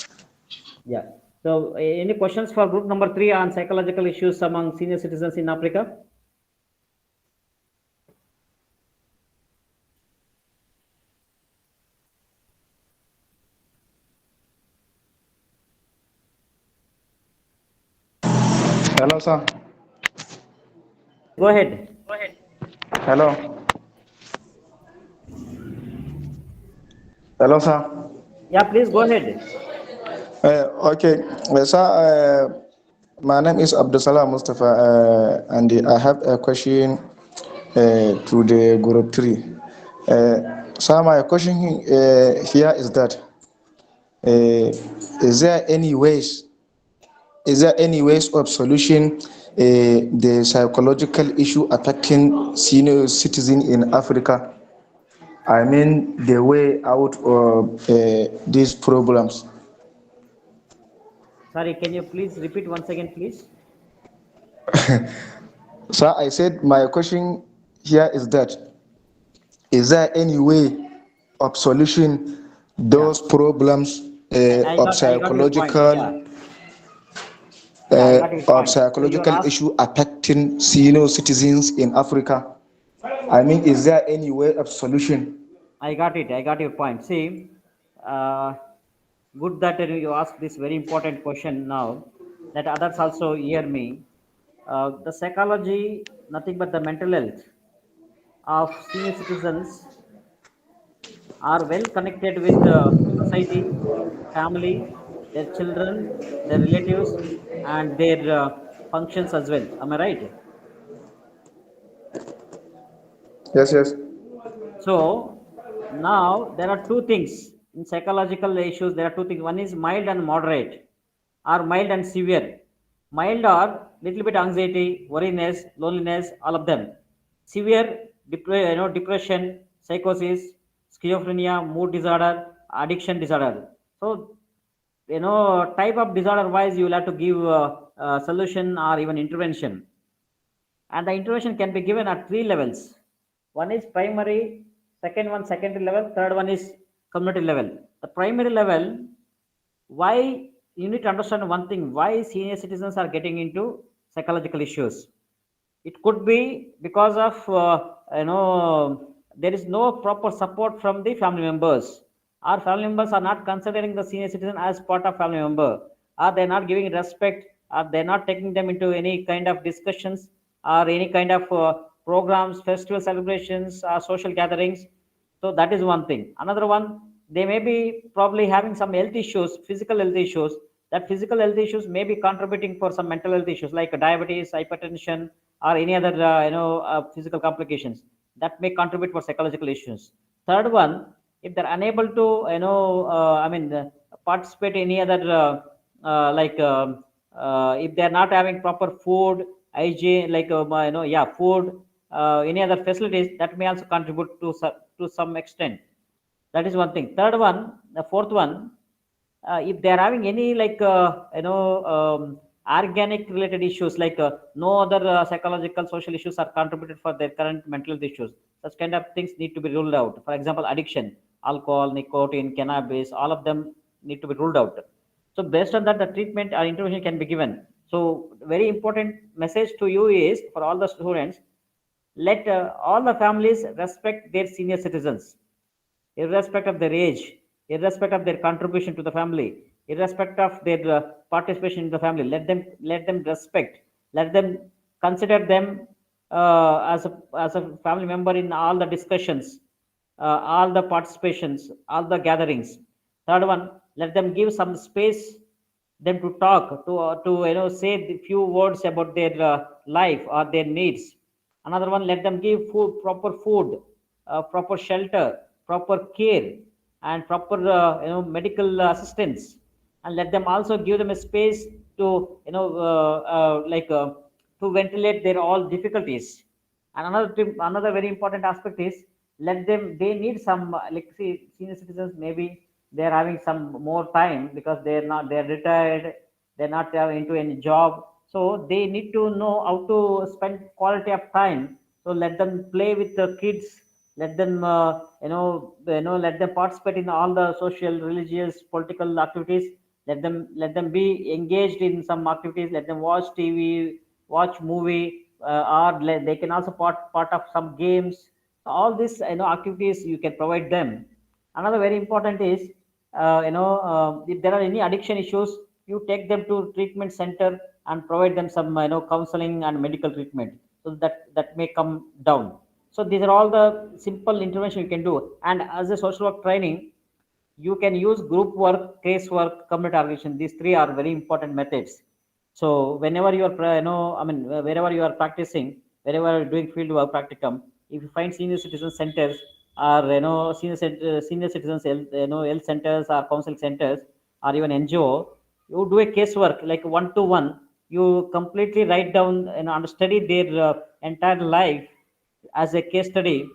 Yeah. So any questions for group number 3 on psychological issues among senior citizens in Africa? Hello, sir. Go ahead. Hello. Hello, sir. Yeah, please go ahead. Okay, sir. My name is Abdusalam Mustafa, and I have a question to the group 3. Sir, my question here is that is there any ways of solution the psychological issue affecting senior citizens in Africa? I mean, the way out of these problems. Sorry, can you please repeat once again, please? So I said my question here is that is there any way of solution Yeah, those problems I got your point. Yeah, I got your of point. So you're psychological asked. issue affecting senior citizens in Africa? I mean, is there any way of solution? I got it. I got your point. See, uh, good that you ask this very important question now. That others also hear me. The psychology, nothing but the mental health of senior citizens are well connected with society, family, their children, their relatives, and their functions as well. Am I right? Yes, yes. So now there are two things in psychological issues. There are two things. One is mild and moderate, or mild and severe. Mild are little bit anxiety, worriness, loneliness, all of them. Severe, depression, psychosis, schizophrenia, mood disorder, addiction disorder. So type of disorder wise, you will have to give a solution or even intervention, and the intervention can be given at 3 levels. One is primary, second one secondary level, third one is community level. The primary level, why, you need to understand one thing, why senior citizens are getting into psychological issues. It could be because of there is no proper support from the family members. Our family members are not considering the senior citizen as part of family member, or they're not giving respect, or they're not taking them into any kind of discussions, or any kind of programs, festival celebrations, or social gatherings. So that is one thing. Another one, they may be probably having some health issues, physical health issues. That physical health issues may be contributing for some mental health issues like diabetes, hypertension, or any other physical complications that may contribute for psychological issues. Third one, if they're unable to participate in any other if they're not having proper food hygiene, like food, any other facilities, that may also contribute to some extent. That is one thing. Third one, the fourth one, if they are having any organic related issues, like no other psychological social issues are contributed for their current mental health issues, such kind of things need to be ruled out. For example, addiction, alcohol, nicotine, cannabis, all of them need to be ruled out. So based on that, the treatment or intervention can be given. So very important message to you is, for all the students, let all the families respect their senior citizens, irrespective of their age, irrespective of their contribution to the family. irrespective of their participation in the family. Let them respect, let them consider them as a family member in all the discussions, all the participations, all the gatherings. Third one, let them give some space them to talk, to say the few words about their life or their needs. Another one, let them give food, proper shelter, proper care, and proper medical assistance, and let them also give them a space to to ventilate their all difficulties. And another very important aspect is, let them, they need some like, see, senior citizens maybe they're having some more time because they're retired, they're not into any job, so they need to know how to spend quality of time. So let them play with the kids, let them let them participate in all the social, religious, political activities. Let them be engaged in some activities, let them watch TV, watch movie, or they can also part of some games. All these activities you can provide them. Another very important is, if there are any addiction issues, you take them to treatment center and provide them some counseling and medical treatment, so that may come down. So these are all the simple intervention you can do. And as a social work training, you can use group work, case work, community organization. These three are very important methods. So whenever you are wherever you are practicing, wherever you are doing field work practicum, if you find senior citizen centers, or senior citizens health centers or counseling centers, or even NGO, you do a case work like one to one. You completely write down and study their entire life as a case study.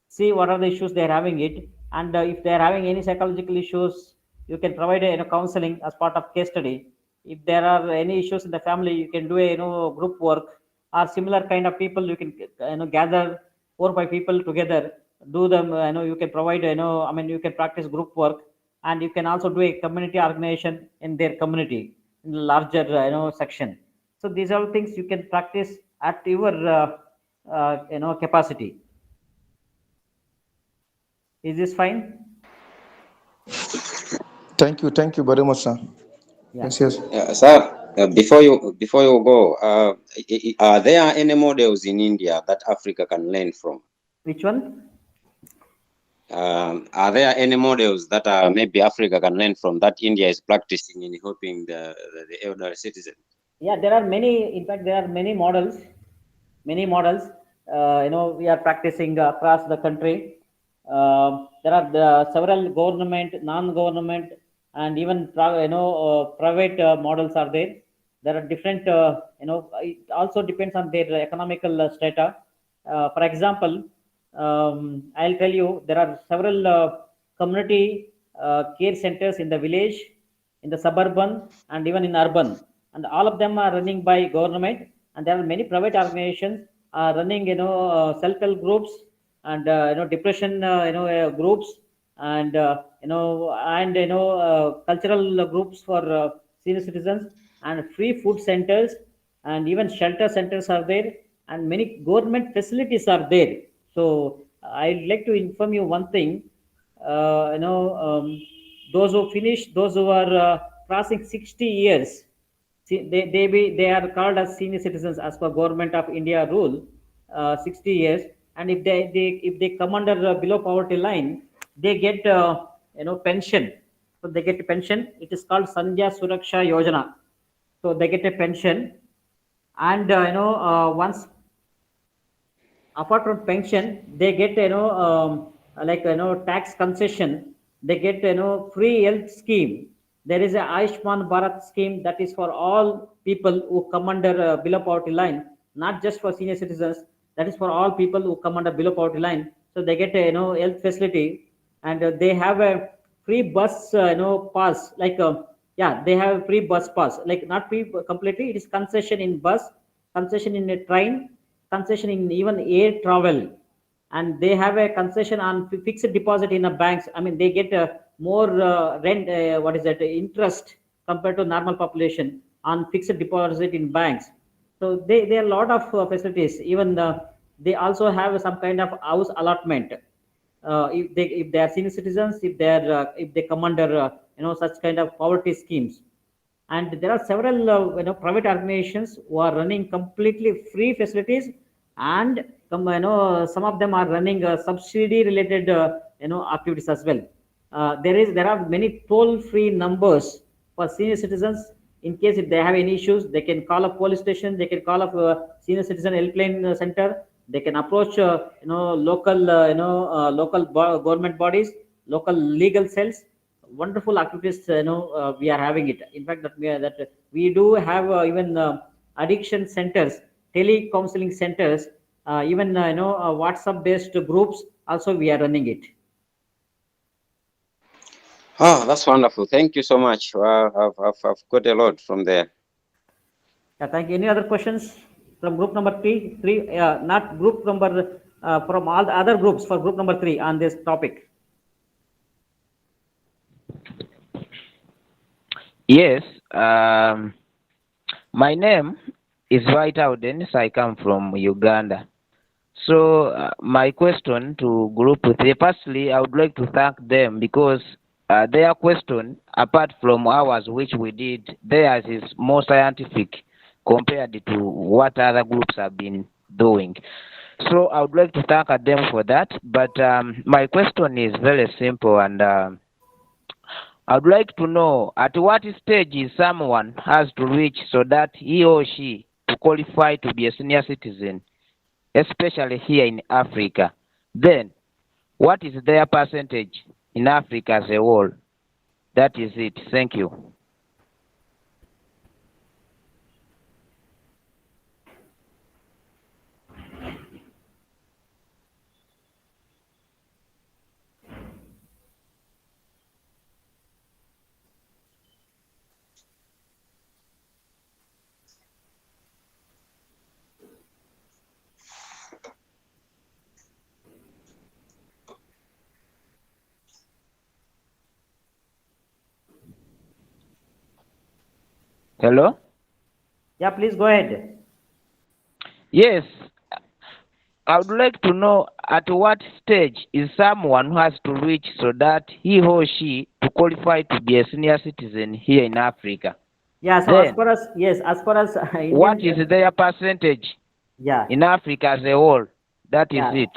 See what are the issues they are having it, and if they are having any psychological issues, you can provide a counseling as part of case study. If there are any issues in the family, you can do a group work, or similar kind of people you can gather 4 or 5 people together, do them you can provide you can practice group work. And you can also do a community organization in their community, in the larger section. So these are things you can practice at your capacity. Is this fine? Thank you very much, sir. Yeah. Yes. Sir, before you go, are there any models in India that Africa can learn from? Which one? Are there any models that maybe Africa can learn from that India is practicing in helping the elderly citizen? Yeah, there are many. In fact, there are many models. Many models. We are practicing across the country. There are several government, non-government, and even private models are there. There are different. It also depends on their economical strata. For example, I'll tell you, there are several community care centers in the village, in the suburban, and even in urban, and all of them are running by government. And there are many private organizations running self-help groups, and depression groups, and cultural groups for senior citizens, and free food centers, and even shelter centers are there, and many government facilities are there. So I'd like to inform you one thing. Those who finish, those who are crossing 60 years, see, they are called as senior citizens as per government of India rule, 60 years. And if they come under below poverty line, they get pension. So they get a pension. It is called Sandhya Suraksha Yojana. So they get a pension. And once, apart from pension, they get tax concession. They get free health scheme. There is a Ayushman Bharat scheme that is for all people who come under below poverty line, not just for senior citizens. That is for all people who come under below poverty line. So they get a health facility. And they have a free bus pass, like yeah, they have a free bus pass, like not free completely, it is concession in bus, concession in a train, concession in even air travel. And they have a concession on fixed deposit in a banks. I mean, they get more rent, what is that, interest compared to normal population on fixed deposit in banks. So there are a lot of facilities. Even they also have some kind of house allotment. If they are senior citizens, if they come under such kind of poverty schemes. And there are several private organizations who are running completely free facilities, and some of them are running subsidy related activities as well. There are many toll free numbers for senior citizens. In case if they have any issues, they can call a police station, they can call up senior citizen helpline center, they can approach local government bodies, local legal cells. Wonderful activities, we are having it. In fact, that we do have even addiction centers, tele counseling centers, even WhatsApp based groups also we are running it. Oh, that's wonderful. Thank you so much. I've got a lot from there. Yeah, thank you. Any other questions from group number three, not group number, from all the other groups, for group number 3 on this topic? Yes, my name is White Dennis. I come from Uganda. So my question to Group 3, firstly, I would like to thank them because their question, apart from ours, which we did, theirs is more scientific compared to what other groups have been doing. So I would like to thank them for that. But my question is very simple, and I would like to know at what stage is someone has to reach so that he or she to qualify to be a senior citizen, especially here in Africa. Then, what is their percentage in Africa as a whole? That is it. Thank you. Hello? Yeah, please go ahead. Yes, I would like to know at what stage is someone who has to reach so that he or she to qualify to be a senior citizen here in Africa. Yeah, so as Then, far as, yes, as far as what Indian, is their percentage yeah, in Africa as a whole? That is yeah, it.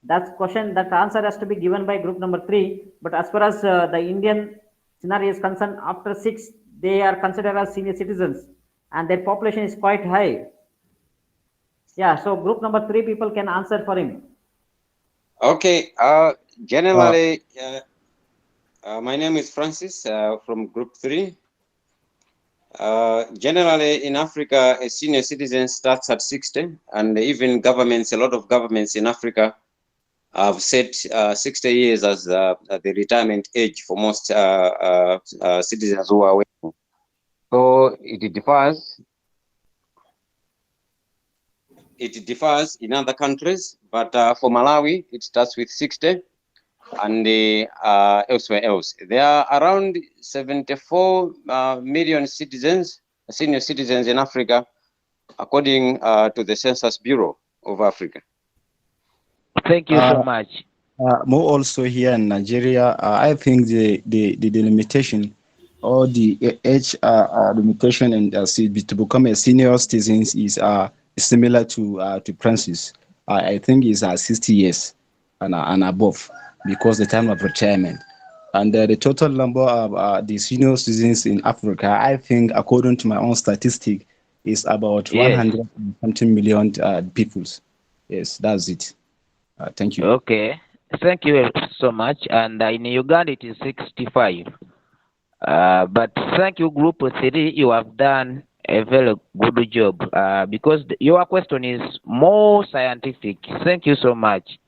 that's question, that answer has to be given by group number 3. But as far as the Indian scenario is concerned, after 6 they are considered as senior citizens, and their population is quite high. Yeah, so group number 3 people can answer for him. Okay. Generally, my name is Francis from Group 3. Generally, in Africa, a senior citizen starts at 60, and even governments, a lot of governments in Africa have set 60 years as the retirement age for most citizens who are working. So it differs. It differs in other countries, but for Malawi, it starts with 60, and elsewhere else. There are around 74 million citizens, senior citizens in Africa, according to the Census Bureau of Africa. Thank you so much. More also here in Nigeria, I think the delimitation or the age limitation and to become a senior citizen is similar to Francis. I think is 60 years and above because the time of retirement. And the total number of the senior citizens in Africa, I think, according to my own statistic, is about Yes. 100 something million peoples. Yes, that's it. Thank you. Okay. Thank you so much. And in Uganda, it is 65. But thank you, Group 3. You have done a very good job because your question is more scientific. Thank you so much.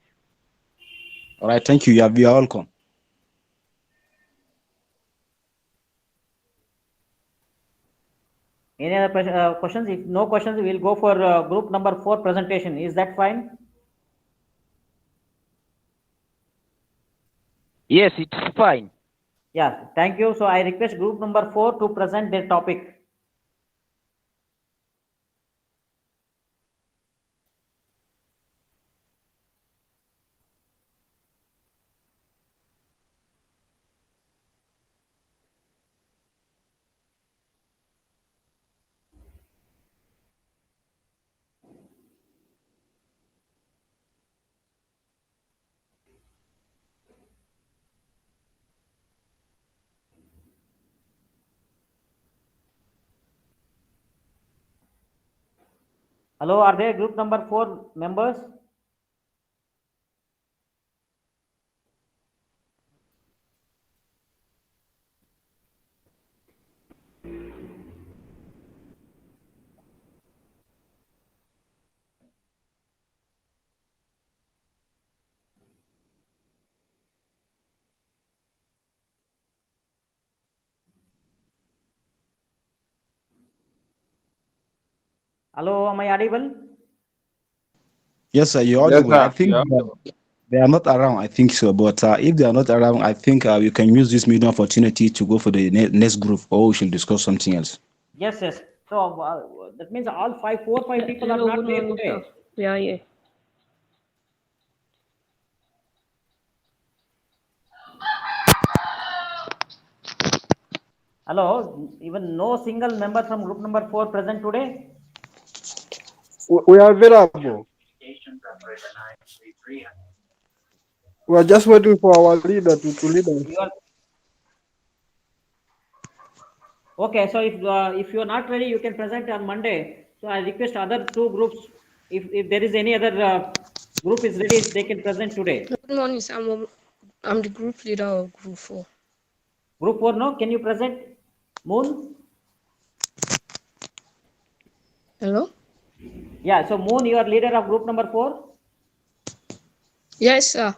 All right, thank you. You are welcome. Any other questions? If no questions, we'll go for group number 4 presentation. Is that fine? Yes, it's fine. Yeah, thank you. So I request group number 4 to present their topic. Hello, are there group number 4 members? Hello, am I audible? Yes, sir, you're Yes, audible. I sir. think Yeah. they are not around. I think so. But if they are not around, I think we can use this medium opportunity to go for the next group, or we should discuss something else. Yes, yes. So that means all 5 people are Hello, not good there morning, sir. today. We are here. Hello, even no single member from group number 4 present today? We are available. We are just waiting for our leader to lead us. You are okay. So if you are not ready, you can present on Monday. So I request other 2 groups, if there is any other group is ready, they can present today. Good morning, sir. I'm the group leader of Group 4. Group 4, no? Can you present Moon? Hello? Yeah. So Moon, you are leader of group number 4. Yes, sir.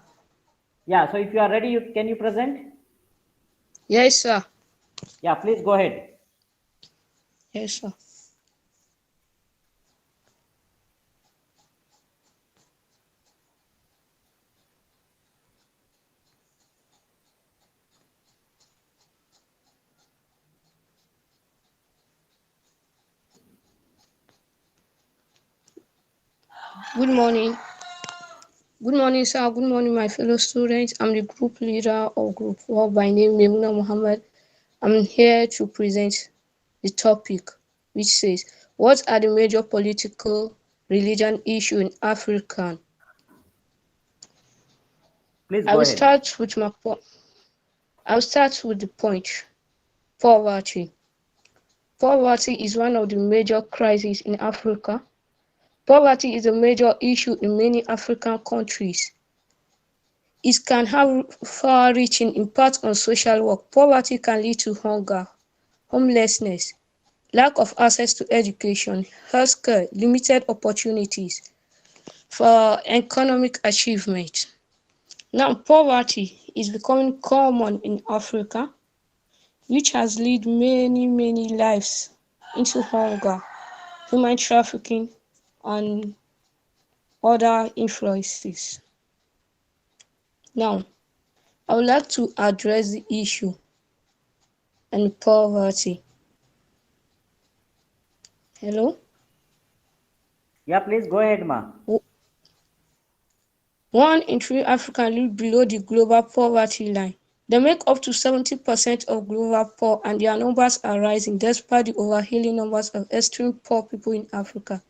Yeah. So if you are ready, can you present? Yes, sir. Yeah. Please go ahead. Yes, sir. Good morning. Good morning, sir. Good morning, my fellow students. I'm the group leader of Group 4 by name Memuna Muhammad. I'm here to present the topic, which says, what are the major political religion issues in Africa? Please I go will ahead. start with the point. Poverty. Poverty is one of the major crises in Africa. Poverty is a major issue in many African countries. It can have far-reaching impact on social work. Poverty can lead to hunger, homelessness, lack of access to education, healthcare, limited opportunities for economic achievement. Now, poverty is becoming common in Africa, which has led many lives into hunger, human trafficking, and other influences. Now, I would like to address the issue and poverty. Hello? Yeah. Please go ahead, ma. 1 in 3 Africans live below the global poverty line. They make up to 70% of global poor, and their numbers are rising despite the overwhelming numbers of extreme poor people in Africa.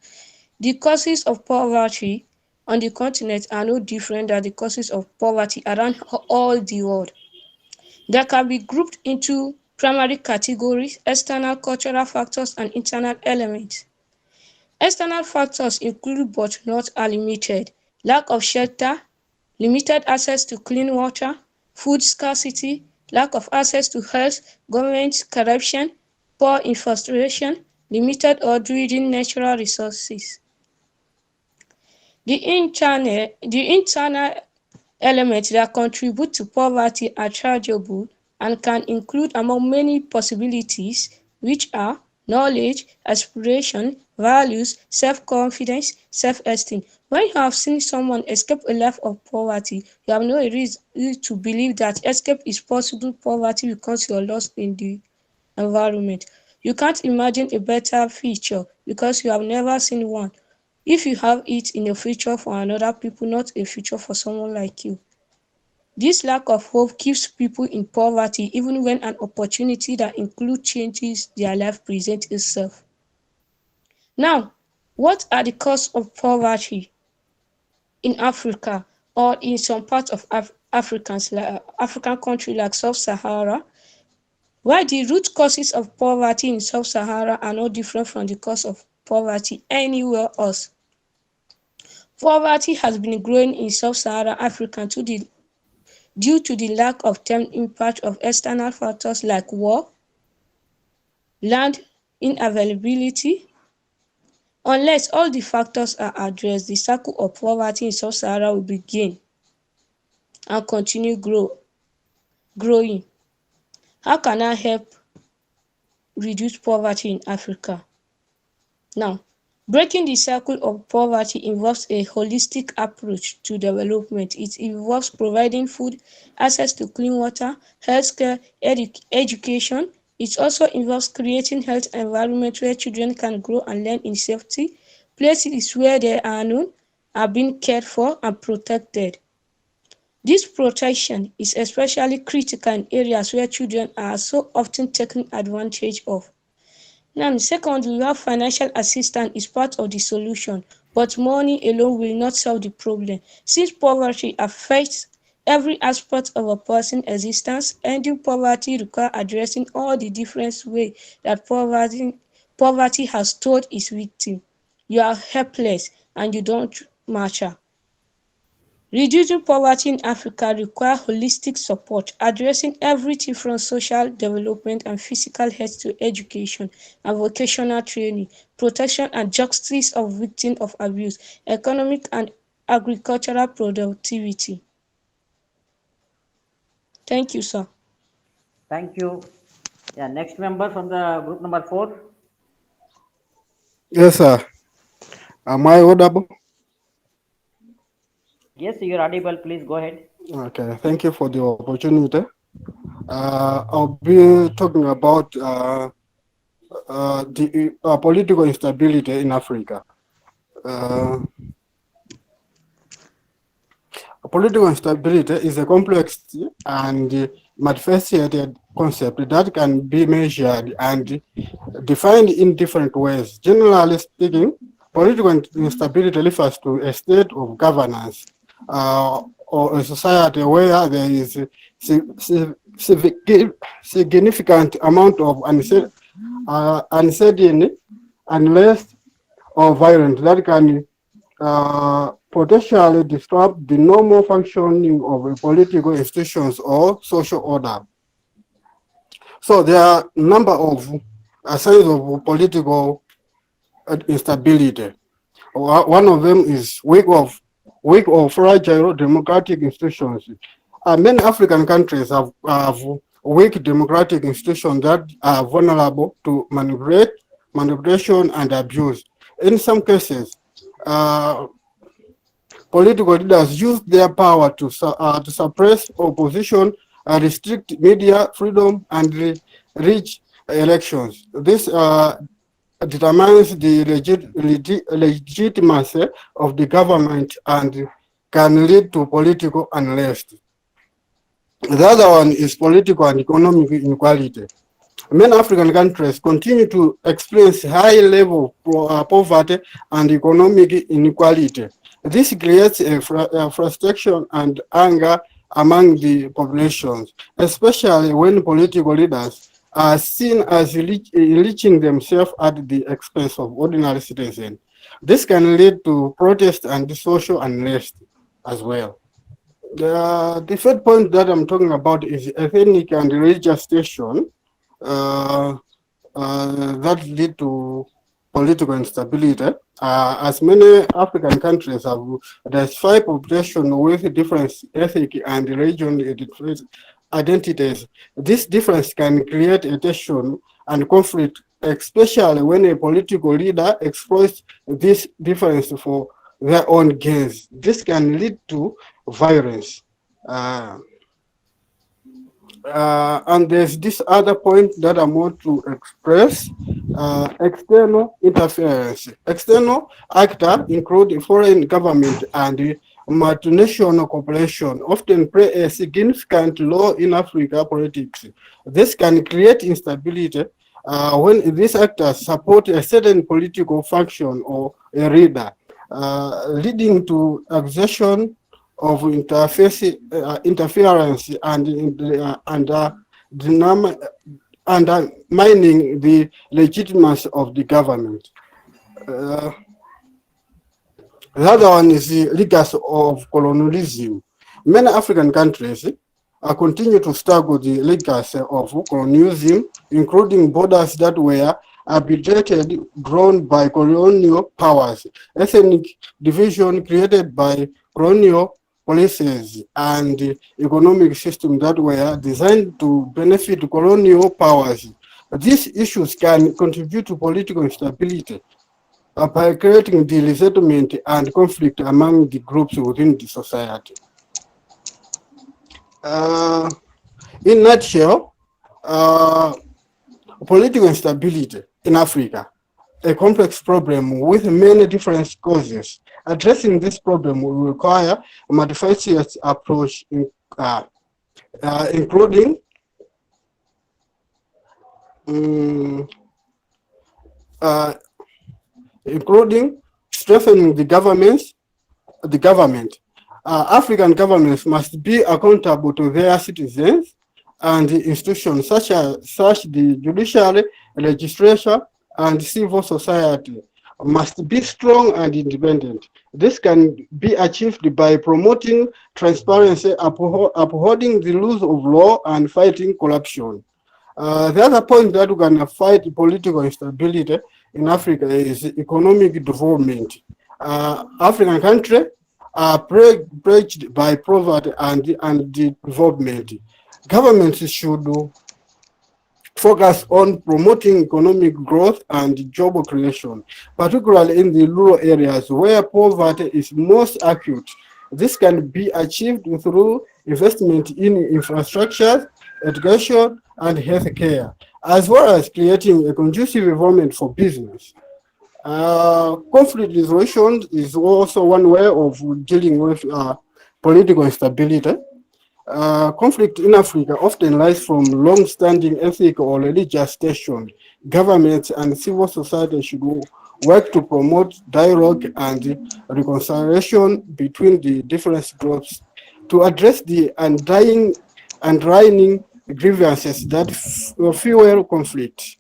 The causes of poverty on the continent are no different than the causes of poverty around all the world. They can be grouped into primary categories: external cultural factors and internal elements. External factors include, but not are limited, lack of shelter, limited access to clean water, food scarcity, lack of access to health, government corruption, poor infrastructure, limited or dwindling natural resources. The internal elements that contribute to poverty are chargeable and can include, among many possibilities, which are knowledge, aspiration, values, self-confidence, self-esteem. When you have seen someone escape a life of poverty, you have no reason to believe that escape is possible poverty because you're lost in the environment. You can't imagine a better future because you have never seen one. If you have it in a future for another people, not a future for someone like you. This lack of hope keeps people in poverty even when an opportunity that includes changes their life presents itself. Now, what are the causes of poverty in Africa or in some parts of African countries like Sub-Sahara? While the root causes of poverty in Sub-Sahara are not different from the cause of poverty anywhere else. Poverty has been growing in sub-Saharan Africa due to the lack of term impact of external factors like war, land unavailability. Unless all the factors are addressed, the cycle of poverty in sub-Sahara will begin and continue growing. How can I help reduce poverty in Africa? Now, breaking the cycle of poverty involves a holistic approach to development. It involves providing food, access to clean water, healthcare, education. It also involves creating health environment where children can grow and learn in safety, places where they are known, are being cared for and protected. This protection is especially critical in areas where children are so often taken advantage of. Now, secondly, we have financial assistance is part of the solution, but money alone will not solve the problem. Since poverty affects every aspect of a person's existence, ending poverty requires addressing all the different ways that poverty has told its victim. You are helpless and you don't matter. Reducing poverty in Africa requires holistic support, addressing everything from social development and physical health to education and vocational training, protection and justice of victims of abuse, economic and agricultural productivity. Thank you, sir. Thank you. Yeah, next member from the group number 4. Yes, sir. Am I audible? Yes, you're audible. Please go ahead. Okay, thank you for the opportunity. I'll be talking about the political instability in Africa. Political instability is a complex and multifaceted concept that can be measured and defined in different ways. Generally speaking, political instability refers to a state of governance or a society where there is significant amount of uncertainty, unrest, or violence that can potentially disrupt the normal functioning of a political institutions or social order. So there are a number of signs of political instability. One of them is weak or fragile democratic institutions. Many African countries have weak democratic institutions that are vulnerable to manipulation and abuse. In some cases, political leaders use their power to suppress opposition, restrict media freedom, and reach elections. This determines the legitimacy of the government and can lead to political unrest. The other one is political and economic inequality. Many African countries continue to experience high level of poverty and economic inequality. This creates a frustration and anger among the populations, especially when political leaders are seen as enriching themselves at the expense of ordinary citizens. This can lead to protest and social unrest as well. The third point that I'm talking about is ethnic and religious tension that lead to political instability. As many African countries have diversified population with different ethnic and regional identities, this difference can create a tension and conflict, especially when a political leader exploits this difference for their own gains. This can lead to violence. And there's this other point that I want to express, external interference. External actors, including foreign government and multinational corporations, often play a significant role in Africa politics. This can create instability when these actors support a certain political faction or a leader, leading to accusation of interference and undermining the legitimacy of the government. Uh, the other one is the legacy of colonialism. Many African countries continue to struggle the legacy of colonialism, including borders that were arbitrated, drawn by colonial powers, ethnic division created by colonial policies, and economic systems that were designed to benefit colonial powers. These issues can contribute to political instability by creating the resentment and conflict among the groups within the society. Uh, in nutshell, uh, political instability in Africa, a complex problem with many different causes. Addressing this problem will require a multifaceted approach, including um, uh, including strengthening the government. African governments must be accountable to their citizens, and institutions such the judiciary, legislature, and civil society must be strong and independent. This can be achieved by promoting transparency, upholding the rules of law, and fighting corruption. The other point that we can fight political instability in Africa is economic development. African countries are plagued by poverty and development. Governments should focus on promoting economic growth and job creation, particularly in the rural areas where poverty is most acute. This can be achieved through investment in infrastructure, education, and healthcare, as well as creating a conducive environment for business. Conflict resolution is also one way of dealing with political instability. Conflict in Africa often lies from long-standing ethnic or religious tension. Governments and civil society should work to promote dialogue and reconciliation between the different groups to address the underlying grievances that fuel conflict.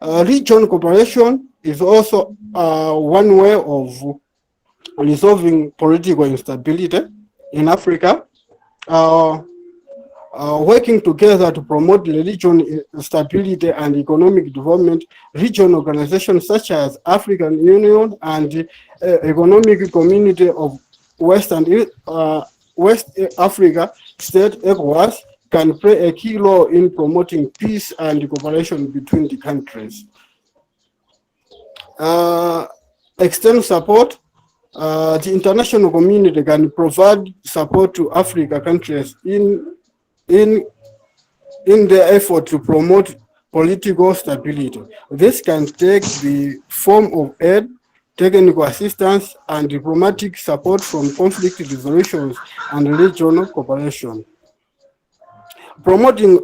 Regional cooperation is also one way of resolving political instability in Africa. Working together to promote regional stability and economic development, regional organizations such as African Union and Economic Community of West Africa State, ECOWAS, can play a key role in promoting peace and cooperation between the countries. External support. The international community can provide support to Africa countries in their effort to promote political stability. This can take the form of aid, technical assistance, and diplomatic support from conflict resolutions and regional cooperation. Promoting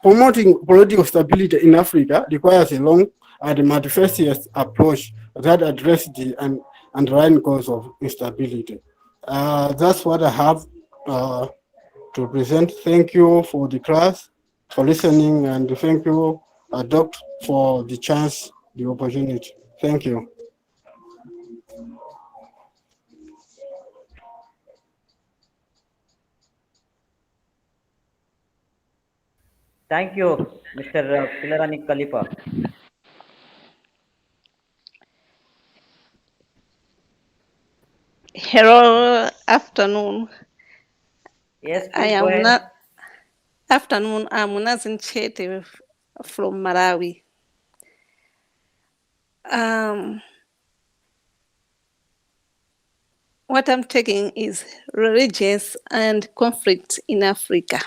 promoting political stability in Africa requires a long and multifaceted approach that addresses the underlying cause of instability. That's what I have to present. Thank you for the class, for listening, and thank you, Doc, for the chance, the opportunity. Thank you. Thank you, Mr. Pilarani Kalipa. Hello, afternoon. Yes, I please go am ahead. not afternoon. I'm Nazin Chete from Malawi. What I'm taking is religions and conflict in Africa.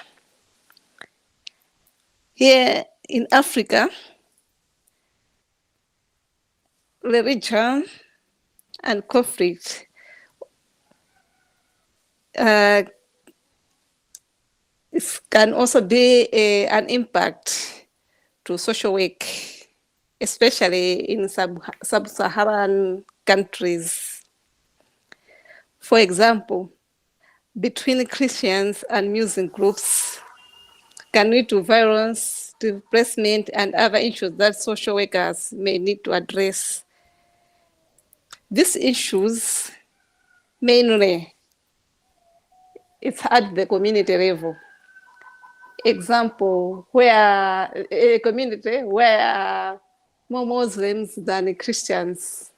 Here in Africa, religion and conflict can also be an impact to social work, especially in sub-Saharan countries. For example, between Christians and Muslim groups can lead to violence displacement, and other issues that social workers may need to address. These issues mainly it's at the community level. Example, where a community where more Muslims than Christians.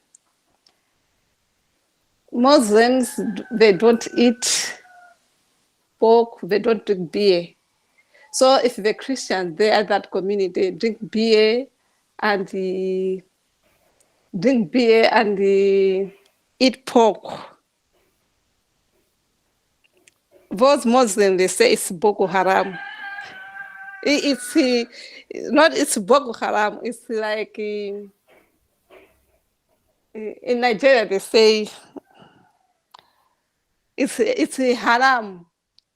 Muslims, they don't eat pork, they don't drink beer. So if the Christians, they are that community, drink beer and eat pork. Those Muslims, they say it's Boko Haram. It's not it's Boko Haram. It's like in Nigeria they say it's a haram.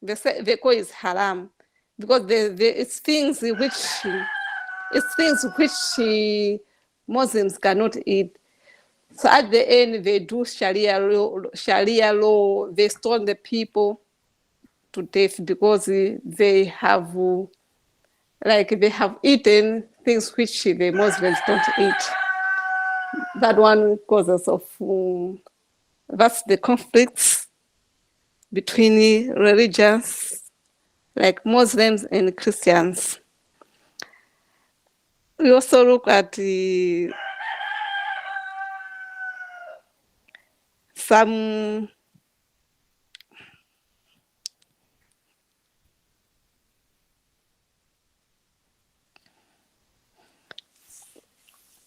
They call it haram because it's things which Muslims cannot eat. So at the end they do Sharia law. They stone the people to death because they have eaten things which the Muslims don't eat. That one causes of that's the conflicts between religions like Muslims and Christians. We also look at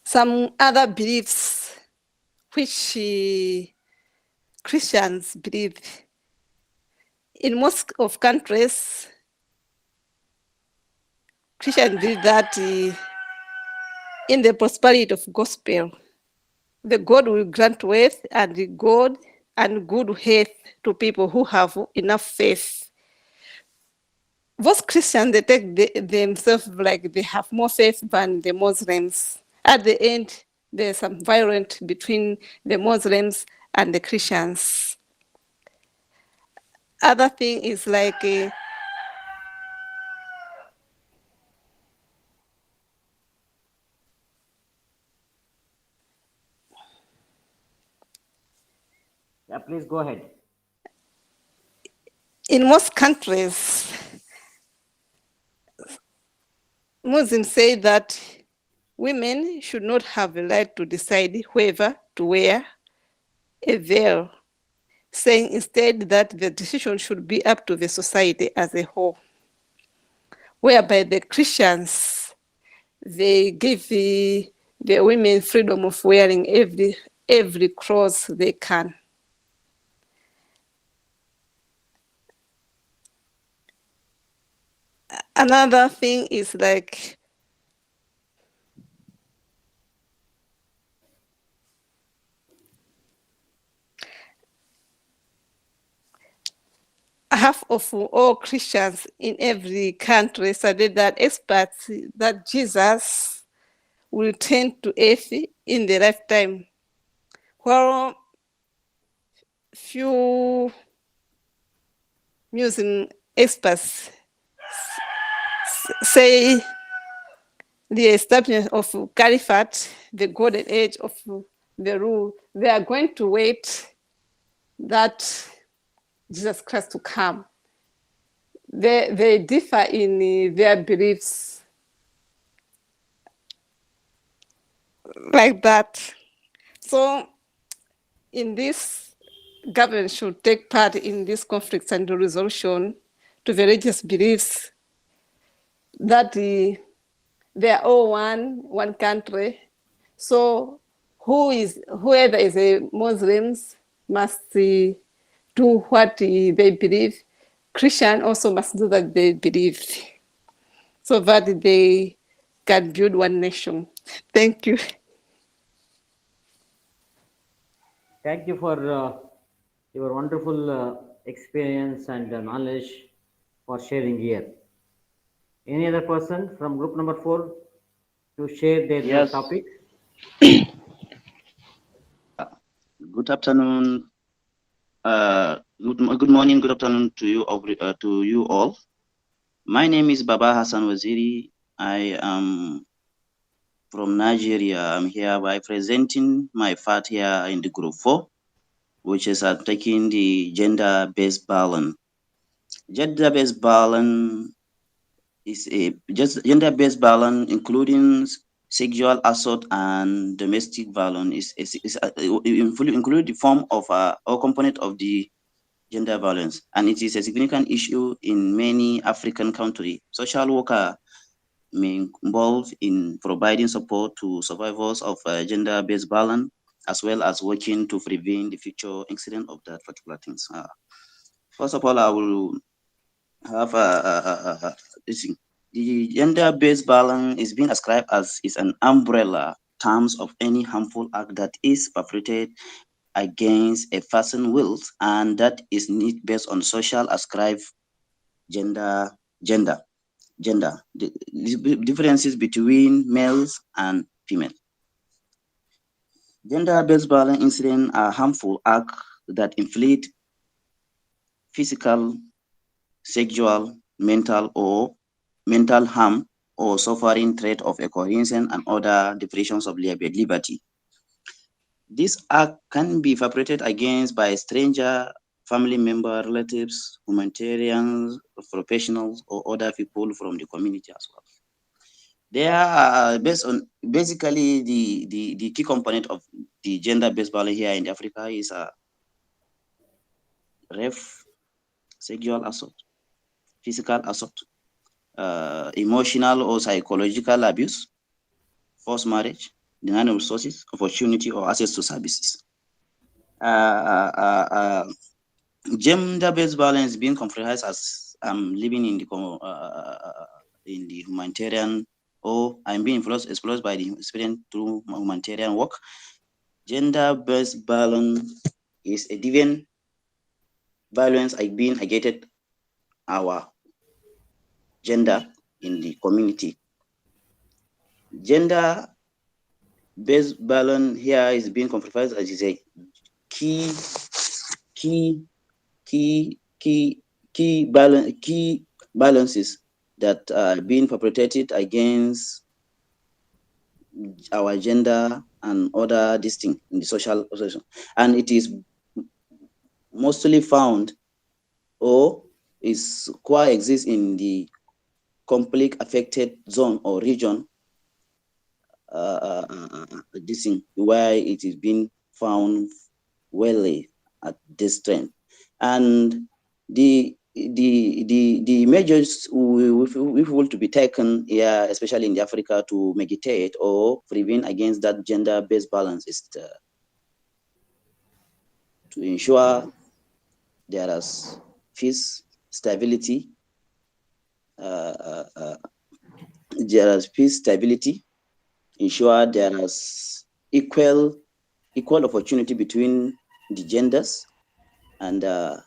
some other beliefs which Christians believe. In most of countries, Christians believe that in the prosperity of gospel, the God will grant wealth and good health to people who have enough faith. Those Christians, they take themselves like they have more faith than the Muslims. At the end, there's some violence between the Muslims and the Christians. Other thing is like Yeah, please go ahead. in most countries, Muslims say that women should not have the right to decide whether to wear a veil, saying instead that the decision should be up to the society as a whole. Whereby the Christians, they give the women freedom of wearing every clothes they can. Another thing is like half of all Christians in every country said that experts that Jesus will return to earth in the lifetime, while few Muslim experts say the establishment of Caliphate, the golden age of the rule, they are going to wait that Jesus Christ to come. They differ in their beliefs like that. So in this, government should take part in these conflicts and the resolution to the religious beliefs that they are all one country. So whoever is a Muslims must do what they believe. Christian also must do what they believe, so that they can build one nation. Thank you. Thank you for your wonderful experience and knowledge for sharing here. Any other person from group number 4 to share their Yes. topic? Good afternoon. Good morning. Good afternoon to you all. My name is Baba Hassan Waziri. I am from Nigeria. I'm here by presenting my part here in the group 4, which is taking the gender-based balance. Gender-based balance is just gender-based balance, including sexual assault and domestic violence, include the form of or component of the gender violence, and it is a significant issue in many African countries. Social worker may involve in providing support to survivors of gender-based violence, as well as working to prevent the future incident of that particular things. First of all, I will have this thing. The gender-based violence is being ascribed as is an umbrella terms of any harmful act that is perpetrated against a person's will, and that is need based on social ascribed gender. The differences between males and female. Gender-based violence incidents are harmful acts that inflict physical, sexual, mental harm or suffering, threat of a coercion and other deprivations of liberty. This act can be perpetrated against by a stranger, family member, relatives, humanitarians, professionals, or other people from the community as well. They are based on basically the key component of the gender-based violence here in Africa is rape, sexual assault, physical assault, emotional or psychological abuse, forced marriage, denial of resources, opportunity, or access to services. Gender-based violence being comprehended as living in the humanitarian, or I'm being influenced by the experience through humanitarian work. Gender-based violence is a different violence being against our gender in the community. Gender-based violence here is being compromised as is a key balances that are being perpetrated against our gender and other distinct in the social organization, and it is mostly found or is coexist in the conflict affected zone or region, this thing where it is being found well at this trend, and the measures we will to be taken here, especially in Africa, to mitigate or prevent against that gender-based balance is to ensure there is peace, stability, ensure there is equal opportunity between the genders, and other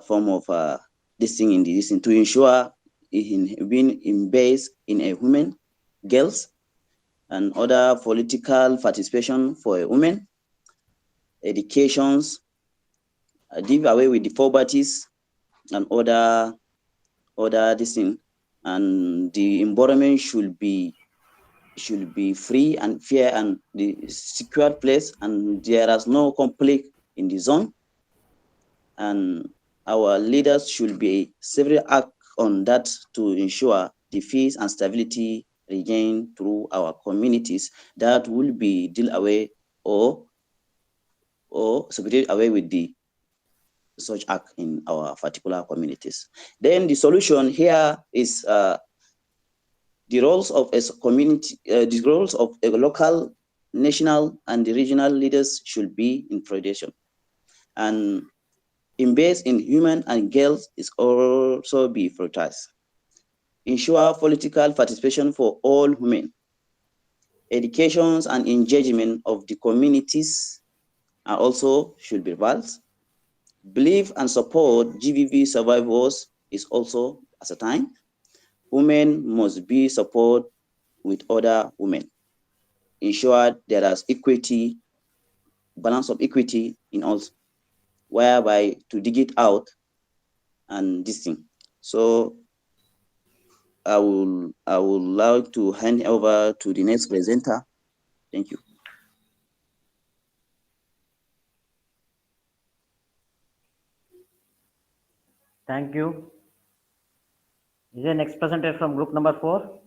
form of this thing in this thing to ensure being in base in a woman, girls, and other political participation for a woman, educations, deal away with the poverties and other this thing, and the environment should be free and fair and the secure place, and there is no conflict in the zone, and our leaders should be severely act on that to ensure the peace and stability regained through our communities that will be deal away or segregate away with the such act in our particular communities. Then the solution here is the roles of a community, the roles of a local, national, and the regional leaders should be in predation, and invest in human and girls is also be prioritized. Ensure political participation for all women. Educations and engagement of the communities are also should be advanced. Believe and support GBV survivors is also at a time. Women must be supported with other women. Ensure there is equity, balance of equity in all whereby to dig it out and this thing. So I would like to hand over to the next presenter. Thank you. Thank you. Is there next presenter from group number 4?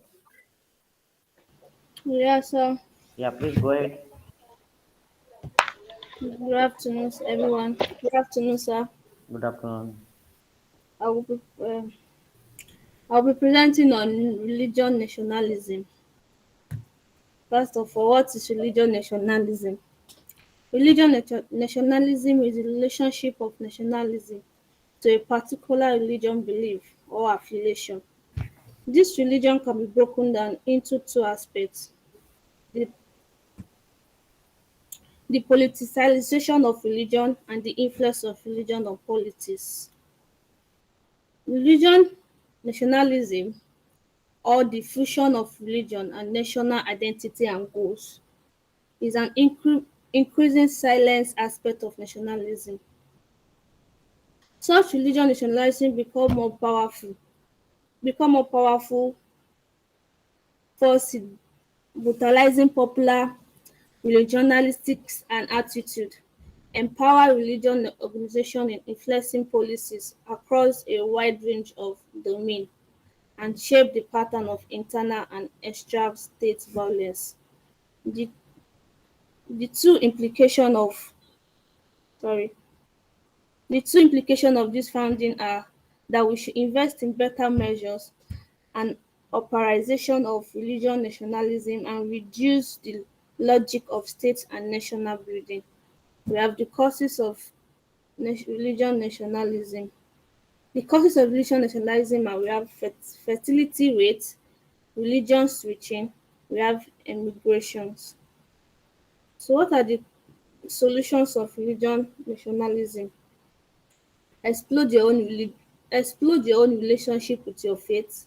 Yes, sir. Yeah, please go ahead. Good afternoon, everyone. Good afternoon, sir. Good afternoon. I will be, I'll be presenting on religion nationalism. First of all, what is religion nationalism? Nationalism is the relationship of nationalism to a particular religion belief or affiliation. This religion can be broken down into two aspects: the, the politicization of religion and the influence of religion on politics. Religion nationalism, or the fusion of religion and national identity and goals, is an increasing silence aspect of nationalism. Such religion nationalism become more powerful force in brutalizing popular religionalistics and attitude, empower religion organization in influencing policies across a wide range of domain, and shape the pattern of internal and external state violence. The, the two implication of sorry, the two implication of this founding are that we should invest in better measures and operation of religion nationalism and reduce the logic of state and national building. We have the causes of religion nationalism. The causes of religion nationalism are: we have fertility rates, religion switching, we have emigrations. So what are the solutions of religion nationalism? Explore your own relationship with your faith,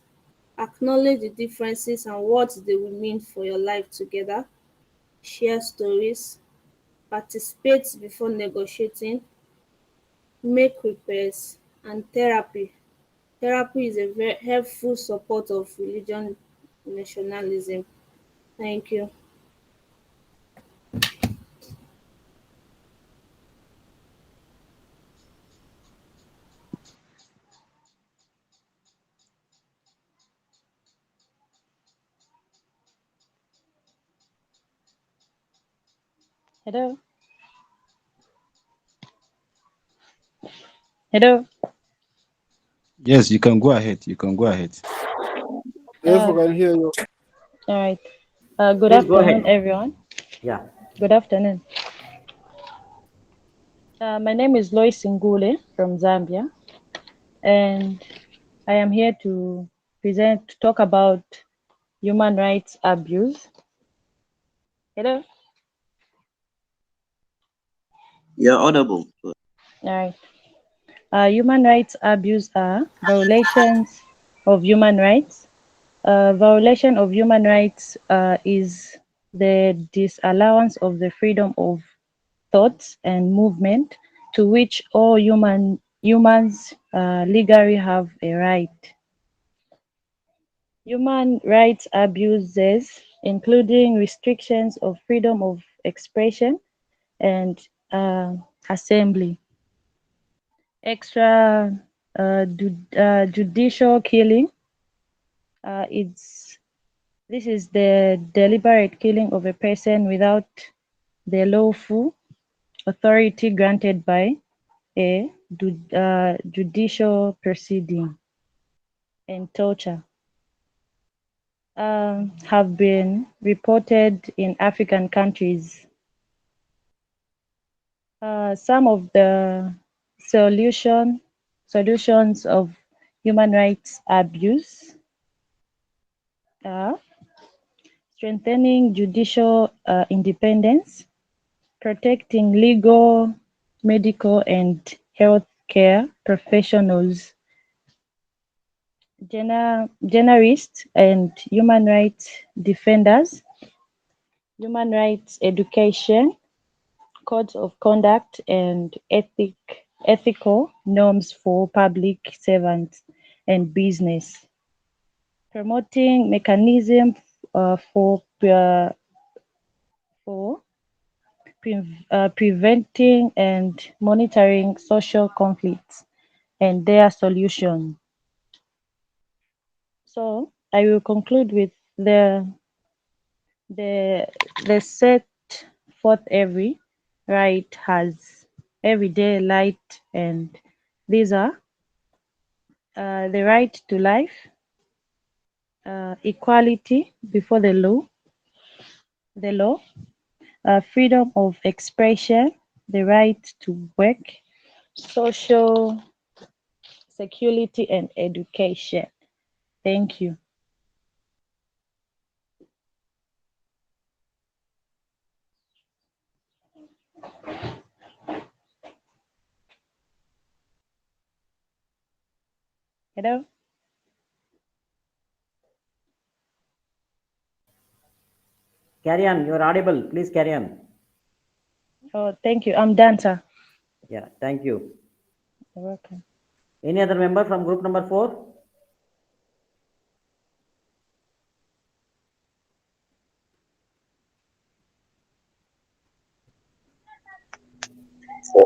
acknowledge the differences and what they will mean for your life together, share stories, participate before negotiating, make repairs, and therapy. Therapy is a very helpful support of religion nationalism. Thank you. Hello. Hello. Yes, you can go ahead. You can go ahead. Yes, we can hear you. All right. Good Please go afternoon, ahead. everyone. Yeah. Good afternoon. My name is Lois Singule from Zambia, and I am here to talk about human rights abuse. Hello. You're audible. All right. Human rights abuse are violations of human rights. Violation of human rights is the disallowance of the freedom of thoughts and movement to which all humans legally have a right. Human rights abuses, including restrictions of freedom of expression and assembly, judicial killing. This is the deliberate killing of a person without the lawful authority granted by a judicial proceeding. And torture have been reported in African countries. Some of the solutions of human rights abuse are strengthening judicial independence, protecting legal, medical, and healthcare professionals, journalists and human rights defenders, human rights education, codes of conduct, and ethic ethical norms for public servants and business, promoting mechanisms for preventing and monitoring social conflicts and their solution. So I will conclude with the the set forth every right has everyday light, and these are the right to life, equality before the law, freedom of expression, the right to work, social security, and education. Thank you. Hello? Carry on. You're audible. Please carry on. Oh, thank you. I'm done, sir. Yeah, thank you. You're welcome. Any other member from group number 4?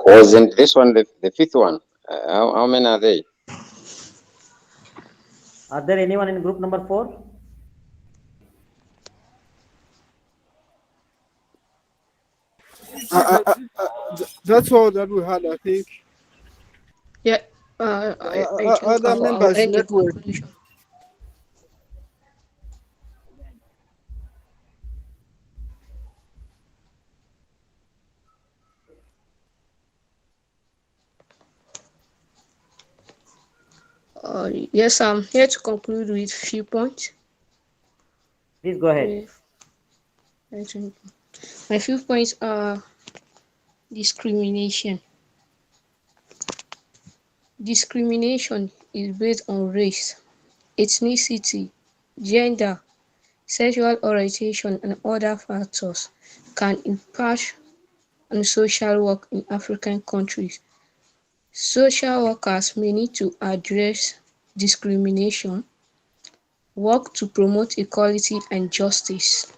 Wasn't this one the fifth one? How many are they? Are there anyone in group number 4? That's all that we had, I think. Yeah, I think Other I'll members end the network. conclusion. Yes, I'm here to conclude with few points. Please go ahead. I think my few points are discrimination. Discrimination is based on race, ethnicity, gender, sexual orientation, and other factors can impact on social work in African countries. Social workers may need to address discrimination, work to promote equality and justice.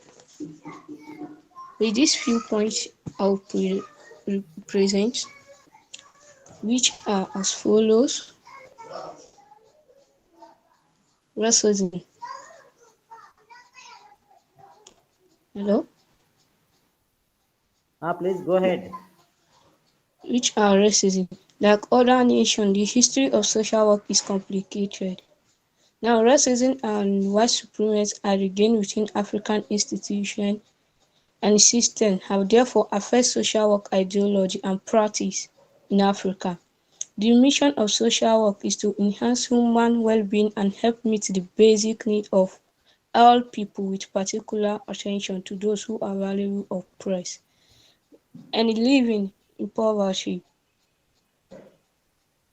With these few points I'll present, which are as follows. Racism. Hello? Please go ahead. Which are racism. Like other nations, the history of social work is complicated. Now, racism and white supremacy are regained within African institutions and systems have therefore affected social work ideology and practice in Africa. The mission of social work is to enhance human well-being and help meet the basic needs of all people, with particular attention to those who are vulnerable, oppressed, and living in poverty.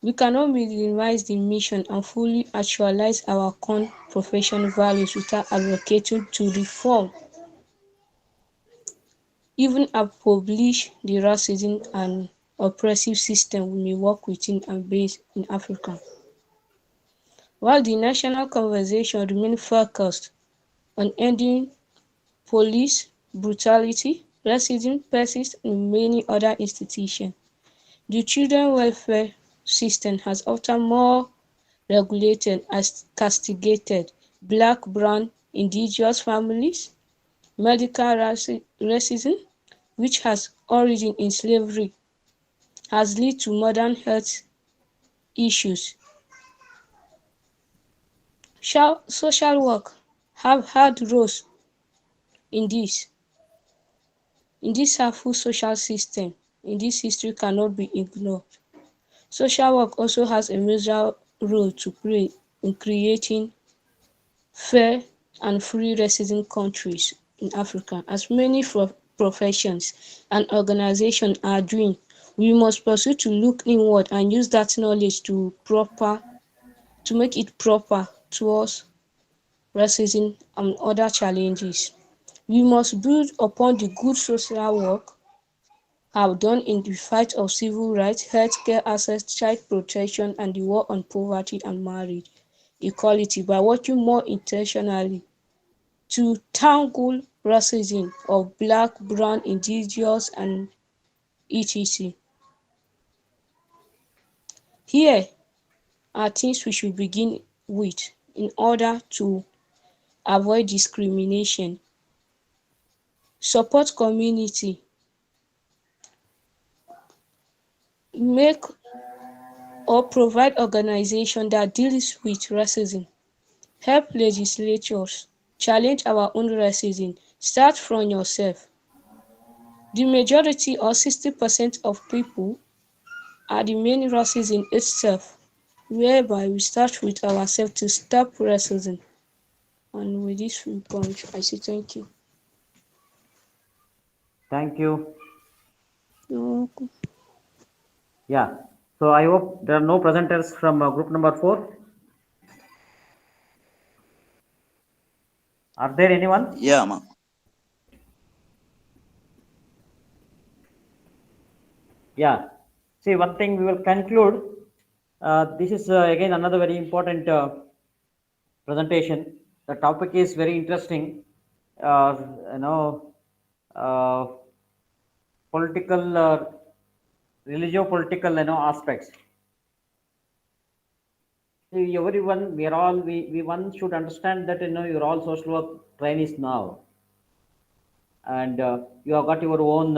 We cannot minimize the mission and fully actualize our core professional values without advocating to reform, even abolish the racism and oppressive system we may work within and based in Africa. While the national conversation remains focused on ending police brutality, racism persists in many other institutions. The children welfare system has often more regulated and castigated Black, brown, indigenous families. Medical racism, which has origin in slavery, has led to modern health issues. Social work have had roles in this harmful social system. In this history cannot be ignored. Social work also has a major role to play in creating fair and free resident countries in Africa. As many professions and organizations are doing, we must pursue to look inward and use that knowledge to make it proper towards racism and other challenges. We must build upon the good social work have done in the fight of civil rights, healthcare access, child protection, and the war on poverty and marriage equality by working more intentionally to tackle racism of black, brown, indigenous, and etc. Here are things we should begin with in order to avoid discrimination. Support community. Make or provide organization that deals with racism. Help legislatures challenge our own racism. Start from yourself. The majority or 60% of people are the main racism itself, whereby we start with ourselves to stop racism. And with this point, I say thank you. Thank you. You're welcome. Yeah. So I hope there are no presenters from group number 4. Are there anyone? Yeah, ma'am. Yeah. See, one thing we will conclude. This is again another very important presentation. The topic is very interesting. Uh, you know, uh, political, religio-political, aspects. See, everyone, we are all, we one should understand that you're all social work trainees now, and you have got your own,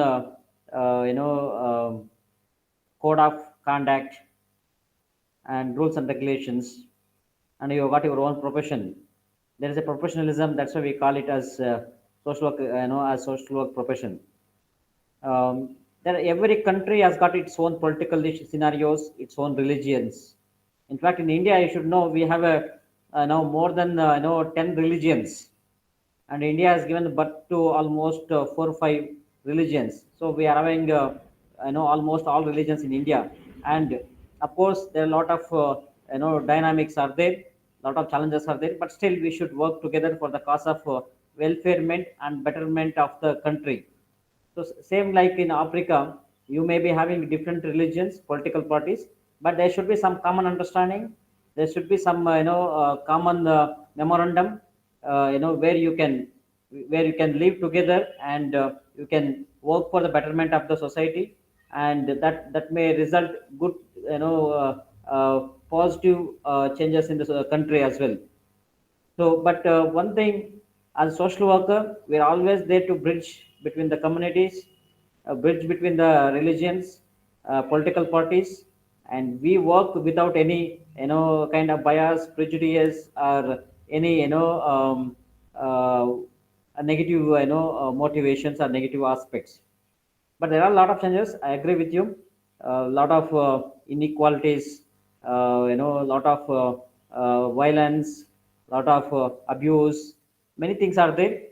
code of conduct and rules and regulations, and you have got your own profession. There is a professionalism. That's why we call it as social work. As social work profession. There, every country has got its own political scenarios, its own religions. In fact, in India, you should know we have a now more than 10 religions, and India has given birth to almost 4 or 5 religions. So we are having almost all religions in India, and of course there are a lot of dynamics are there, lot of challenges are there, but still we should work together for the cause of welfarement and betterment of the country. So same like in Africa, you may be having different religions, political parties, but there should be some common understanding. There should be some common memorandum, where you can live together, and you can work for the betterment of the society, and that may result good, positive changes in the country as well. So, but one thing, as a social worker, we are always there to bridge between the communities, bridge between the religions, political parties, and we work without any, kind of bias, prejudice, or any, negative, motivations or negative aspects. But there are a lot of changes. I agree with you. A lot of inequalities, a lot of violence, lot of abuse. Many things are there.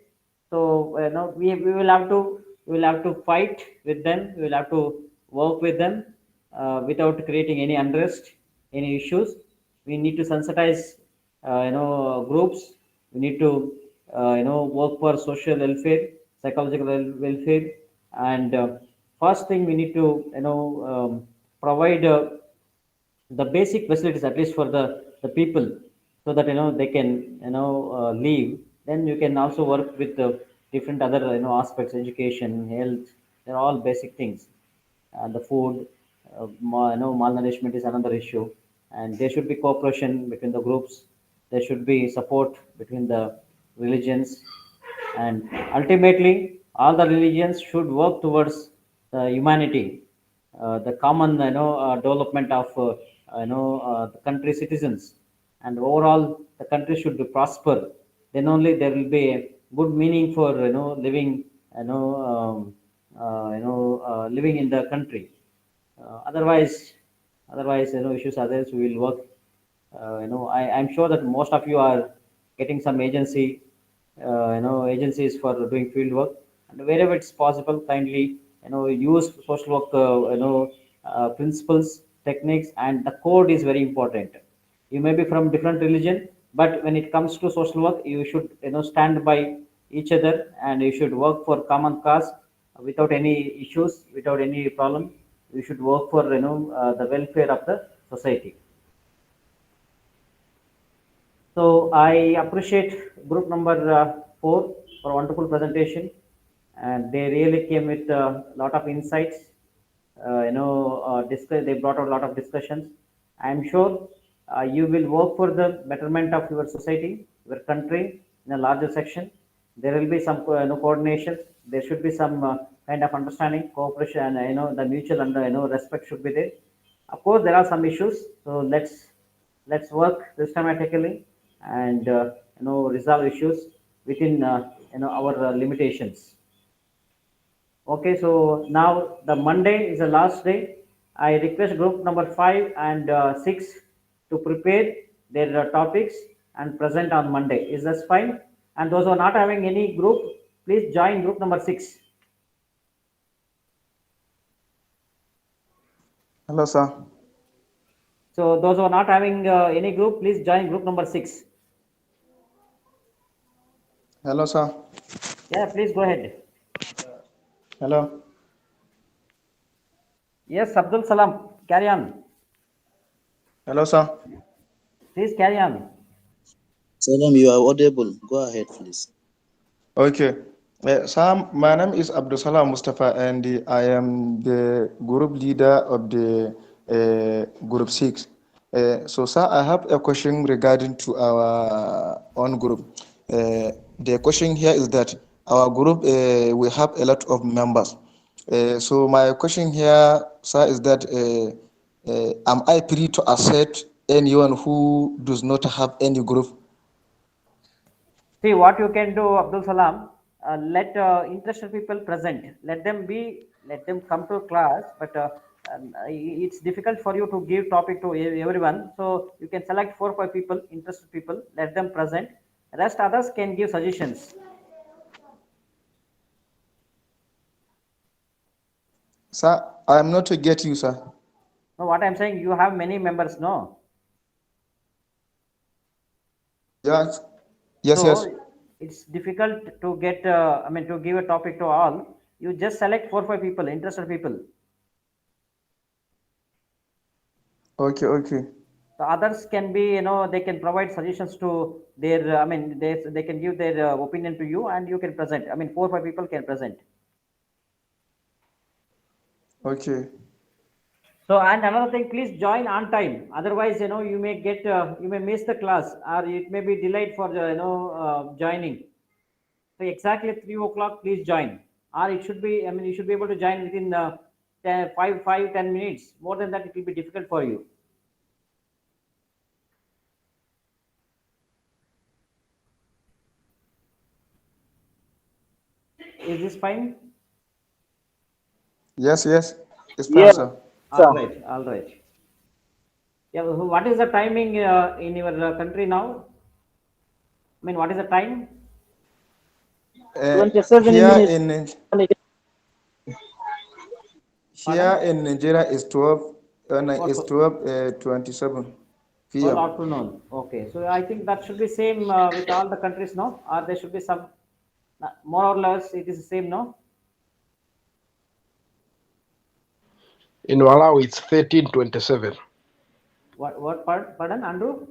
So we will have to fight with them. We will have to work with them without creating any unrest, any issues. We need to sensitize, groups. We need to work for social welfare, psychological welfare, and first thing we need to provide the basic facilities, at least for the people, so that they can live. Then you can also work with the different other aspects, education, health. They're all basic things. And the food, malnourishment is another issue, and there should be cooperation between the groups. There should be support between the religions, and ultimately all the religions should work towards the humanity, the common development of the country citizens, and overall the country should prosper. Then only there will be a good meaning for living, living in the country. Otherwise, issues are there. So we will work. I'm sure that most of you are getting some agencies for doing field work, and wherever it's possible, kindly use social work, principles, techniques, and the code is very important. You may be from different religion, but when it comes to social work, you should stand by each other, and you should work for common cause, without any issues, without any problem. We should work for the welfare of the society. So I appreciate group number 4 for a wonderful presentation, and they really came with a lot of insights. They brought out a lot of discussions. I am sure you will work for the betterment of your society, your country in a larger section. There will be some coordination. There should be some kind of understanding, cooperation, and the mutual respect should be there. Of course, there are some issues. So let's work systematically and resolve issues within our limitations. Okay, so now the Monday is the last day. I request group number 5 and 6 to prepare their topics and present on Monday. Is that fine? And those who are not having any group, please join group number 6. Hello, sir. So those who are not having any group, please join group number 6. Hello, sir. Yeah, please go ahead. Hello. Yes, Abdul Salam, carry on. Hello, sir. Please carry on. Salam, you are audible. Go ahead, please. Okay. Sir, my name is Abdusalam Mustafa, and I am the group leader of the group 6. So, sir, I have a question regarding to our own group. The question here is that our group, we have a lot of members. So my question here, sir, is that am I free to accept anyone who does not have any group? See what you can do, Abdul Salam. Let interested people present. Let them come to class. But it's difficult for you to give topic to everyone. So you can select 4 or 5 people, interested people. Let them present. Rest others can give suggestions. Sir, I am not to get you, sir. No, what I'm saying, you have many members, no? Yes. Yes, So yes. it's difficult to get, to give a topic to all. You just select 4 or 5 people, interested people. Okay, okay. The others can be, they can provide suggestions to their, they can give their opinion to you and you can present. 4 or 5 people can present. Okay. So, and another thing, please join on time. Otherwise, you may get, you may miss the class or it may be delayed for, joining. So exactly 3 o'clock, please join. Or it should be, you should be able to join within 10 minutes. More than that, it will be difficult for you. Is this fine? Yes, yes. It's fine, Yeah, sir. All right, all right. Yeah, what is the timing in your country now? What is the time? 27 Here minutes. in Pardon? Nigeria is 12, is Oh, 12, 27 12 p.m. afternoon. Okay, so I think that should be same with all the countries, no? Or there should be some, more or less, it is the same, no? In Malawi, it's 13:27. What pardon, Andrew?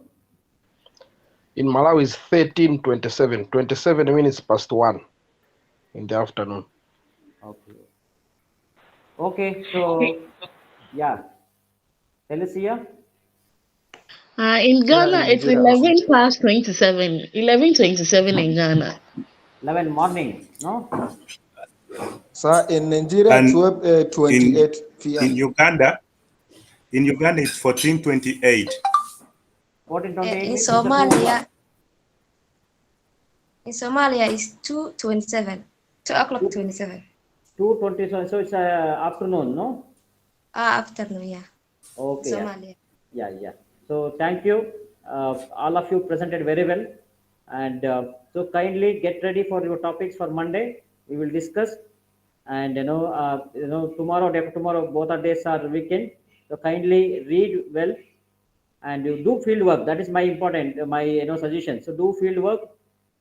In Malawi, it's 13:27. 27 minutes past 1 in the afternoon. Okay. Okay, so yeah. Felicia? In Here Ghana, in it's Nigeria also. 11 past 27. 11:27 in Ghana. 11 morning, no? Sir, in Nigeria, And 12:28 p.m. in Uganda it's 14:28. 14:28 In means it's a 2 o'clock. Somalia, it's 2:27. 2 o'clock 27. 2:27, so it's afternoon, no? Afternoon, yeah. Okay, yeah. Somalia. Yeah. So thank you. All of you presented very well. And so kindly get ready for your topics for Monday. We will discuss. And tomorrow, day after tomorrow, both our days are weekend. So kindly read well and you do field work. That is my important, my suggestion. So do field work,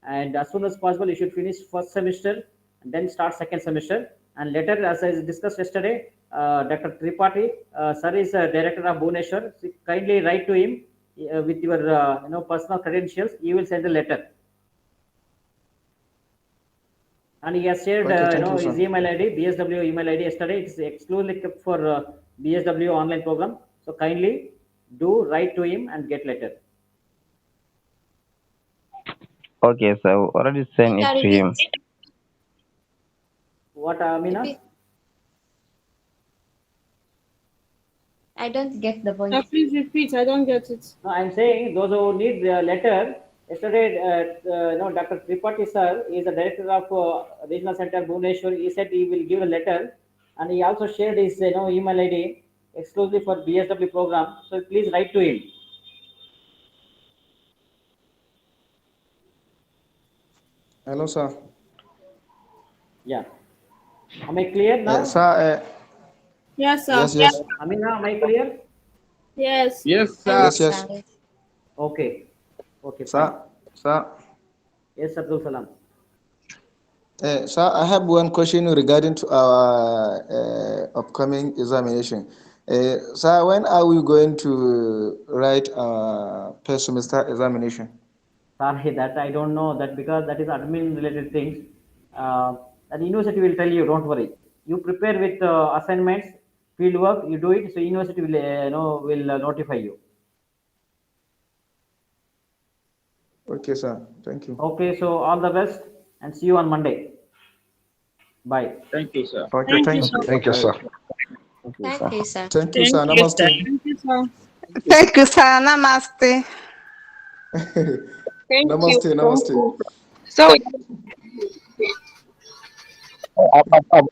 and as soon as possible, you should finish first semester and then start second semester. And later, as I discussed yesterday, Dr. Tripathi, sir is director of Bhubaneswar. So kindly write to him with your personal credentials. He will send a letter. And he has shared Okay, thank you, his sir. email ID, BSW email ID yesterday. It's exclusively kept for BSW online program. So kindly do write to him and get letter. Okay, so I already sent it to him. What, Amina? I don't get the point. Please repeat. I don't get it. No, I'm saying those who need the letter. Yesterday, Dr. Tripathi sir is the director of Regional Center Bhubaneswar. He said he will give a letter, and he also shared his email ID exclusively for BSW program. So please write to him. Hello, sir. Yeah. Am I clear now? Sir, Yes, sir. yes, yes. Amina, am I clear? Yes. Yes, sir. Yes, yes. Okay. Okay, fine. Sir. Yes, Abdul Salam. Sir, I have one question regarding to our upcoming examination. Sir, when are we going to write our first semester examination? Sorry, that I don't know that because that is admin related things. And university will tell you. Don't worry. You prepare with assignments, field work. You do it. So university will will notify you. Okay, sir. Thank you. Okay. So all the best and see you on Monday. Bye. Thank you, sir. Okay, thank you. Thank you, sir. Thank you, sir. Thank you, sir. Thank you, Namaste. Thank you, sir. Thank you, sir. Namaste. Thank you. Namaste, namaste. So,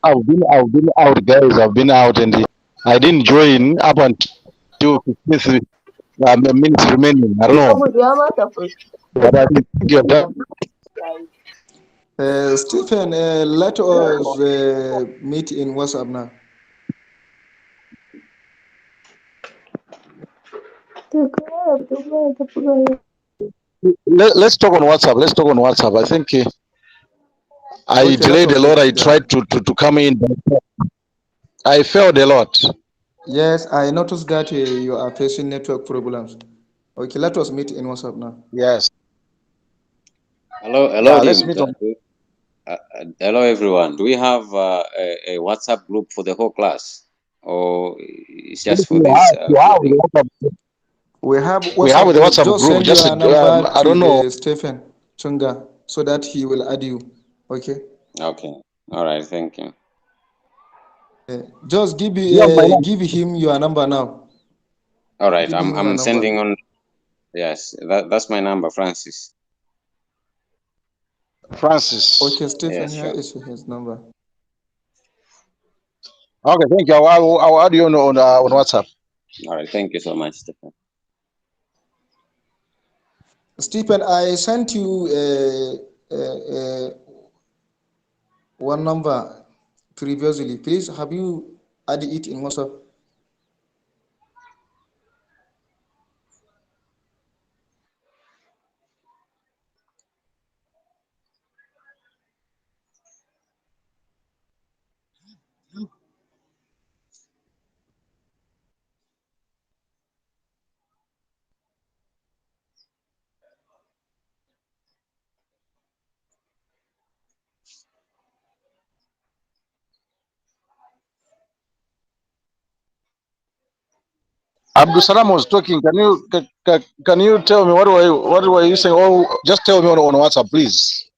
I've been out, guys. I've been out, and I didn't join up until 15 minutes remaining. I don't know what I think you have done. Stephen, let us meet in WhatsApp now. Let's talk on WhatsApp. Let's talk on WhatsApp. I think I Okay, let delayed us a do lot. it I there. tried to come in, but I failed a lot. Yes, I noticed that you are facing network problems. Okay, let us meet in WhatsApp now. Yes. Hello, Yeah, let's James. meet on. Hello, everyone. Do we have a WhatsApp group for the whole class, or it's just for this grouping? We have We have WhatsApp the group. WhatsApp Just group. send Just your number I to don't know. the Stephen Chunga so that he will add you. Okay. Okay. All right. Thank you. Just give Do you have my number? give him your number now. All right. Give him your I'm number. sending on. Yes, that's my number, Francis. Francis. Okay, Stephen, Yes, here sure. is his number. Okay, thank you. I'll add you on WhatsApp. All right. Thank you so much, Stephen. Stephen, I sent you one number previously. Please, have you added it in WhatsApp? Abdul Salam was talking. Can you tell me what were you saying? Oh, just tell me on WhatsApp, please.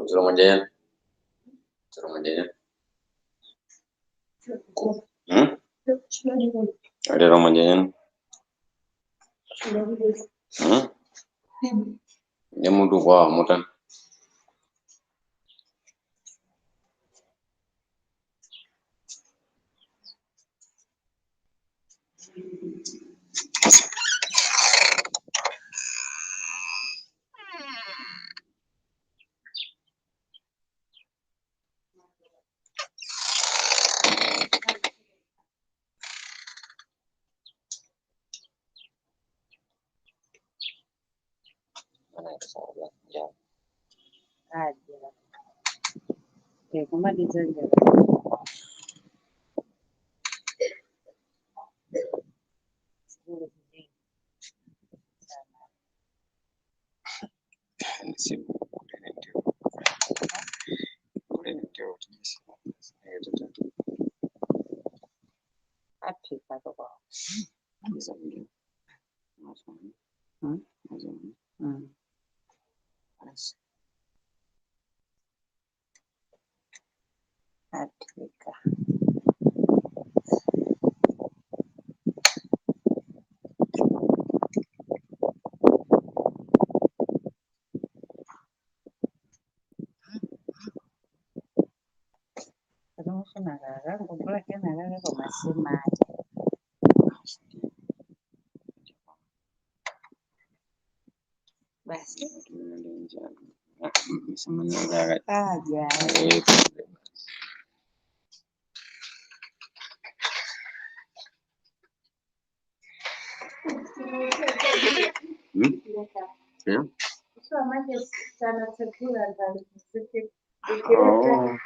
Suruh manjayan. Suruh manjayan. Ada orang manjayan. Dia mau dua mutan. Mana yang salah? Ya. Aja. Oke, koma di jaga. Afrika to ba. Afrika. Tenemos una gaga, compré aquí una gaga como así más. Basi. Aja. Ya. Sama aja sana sebulan dari sedikit. Oh.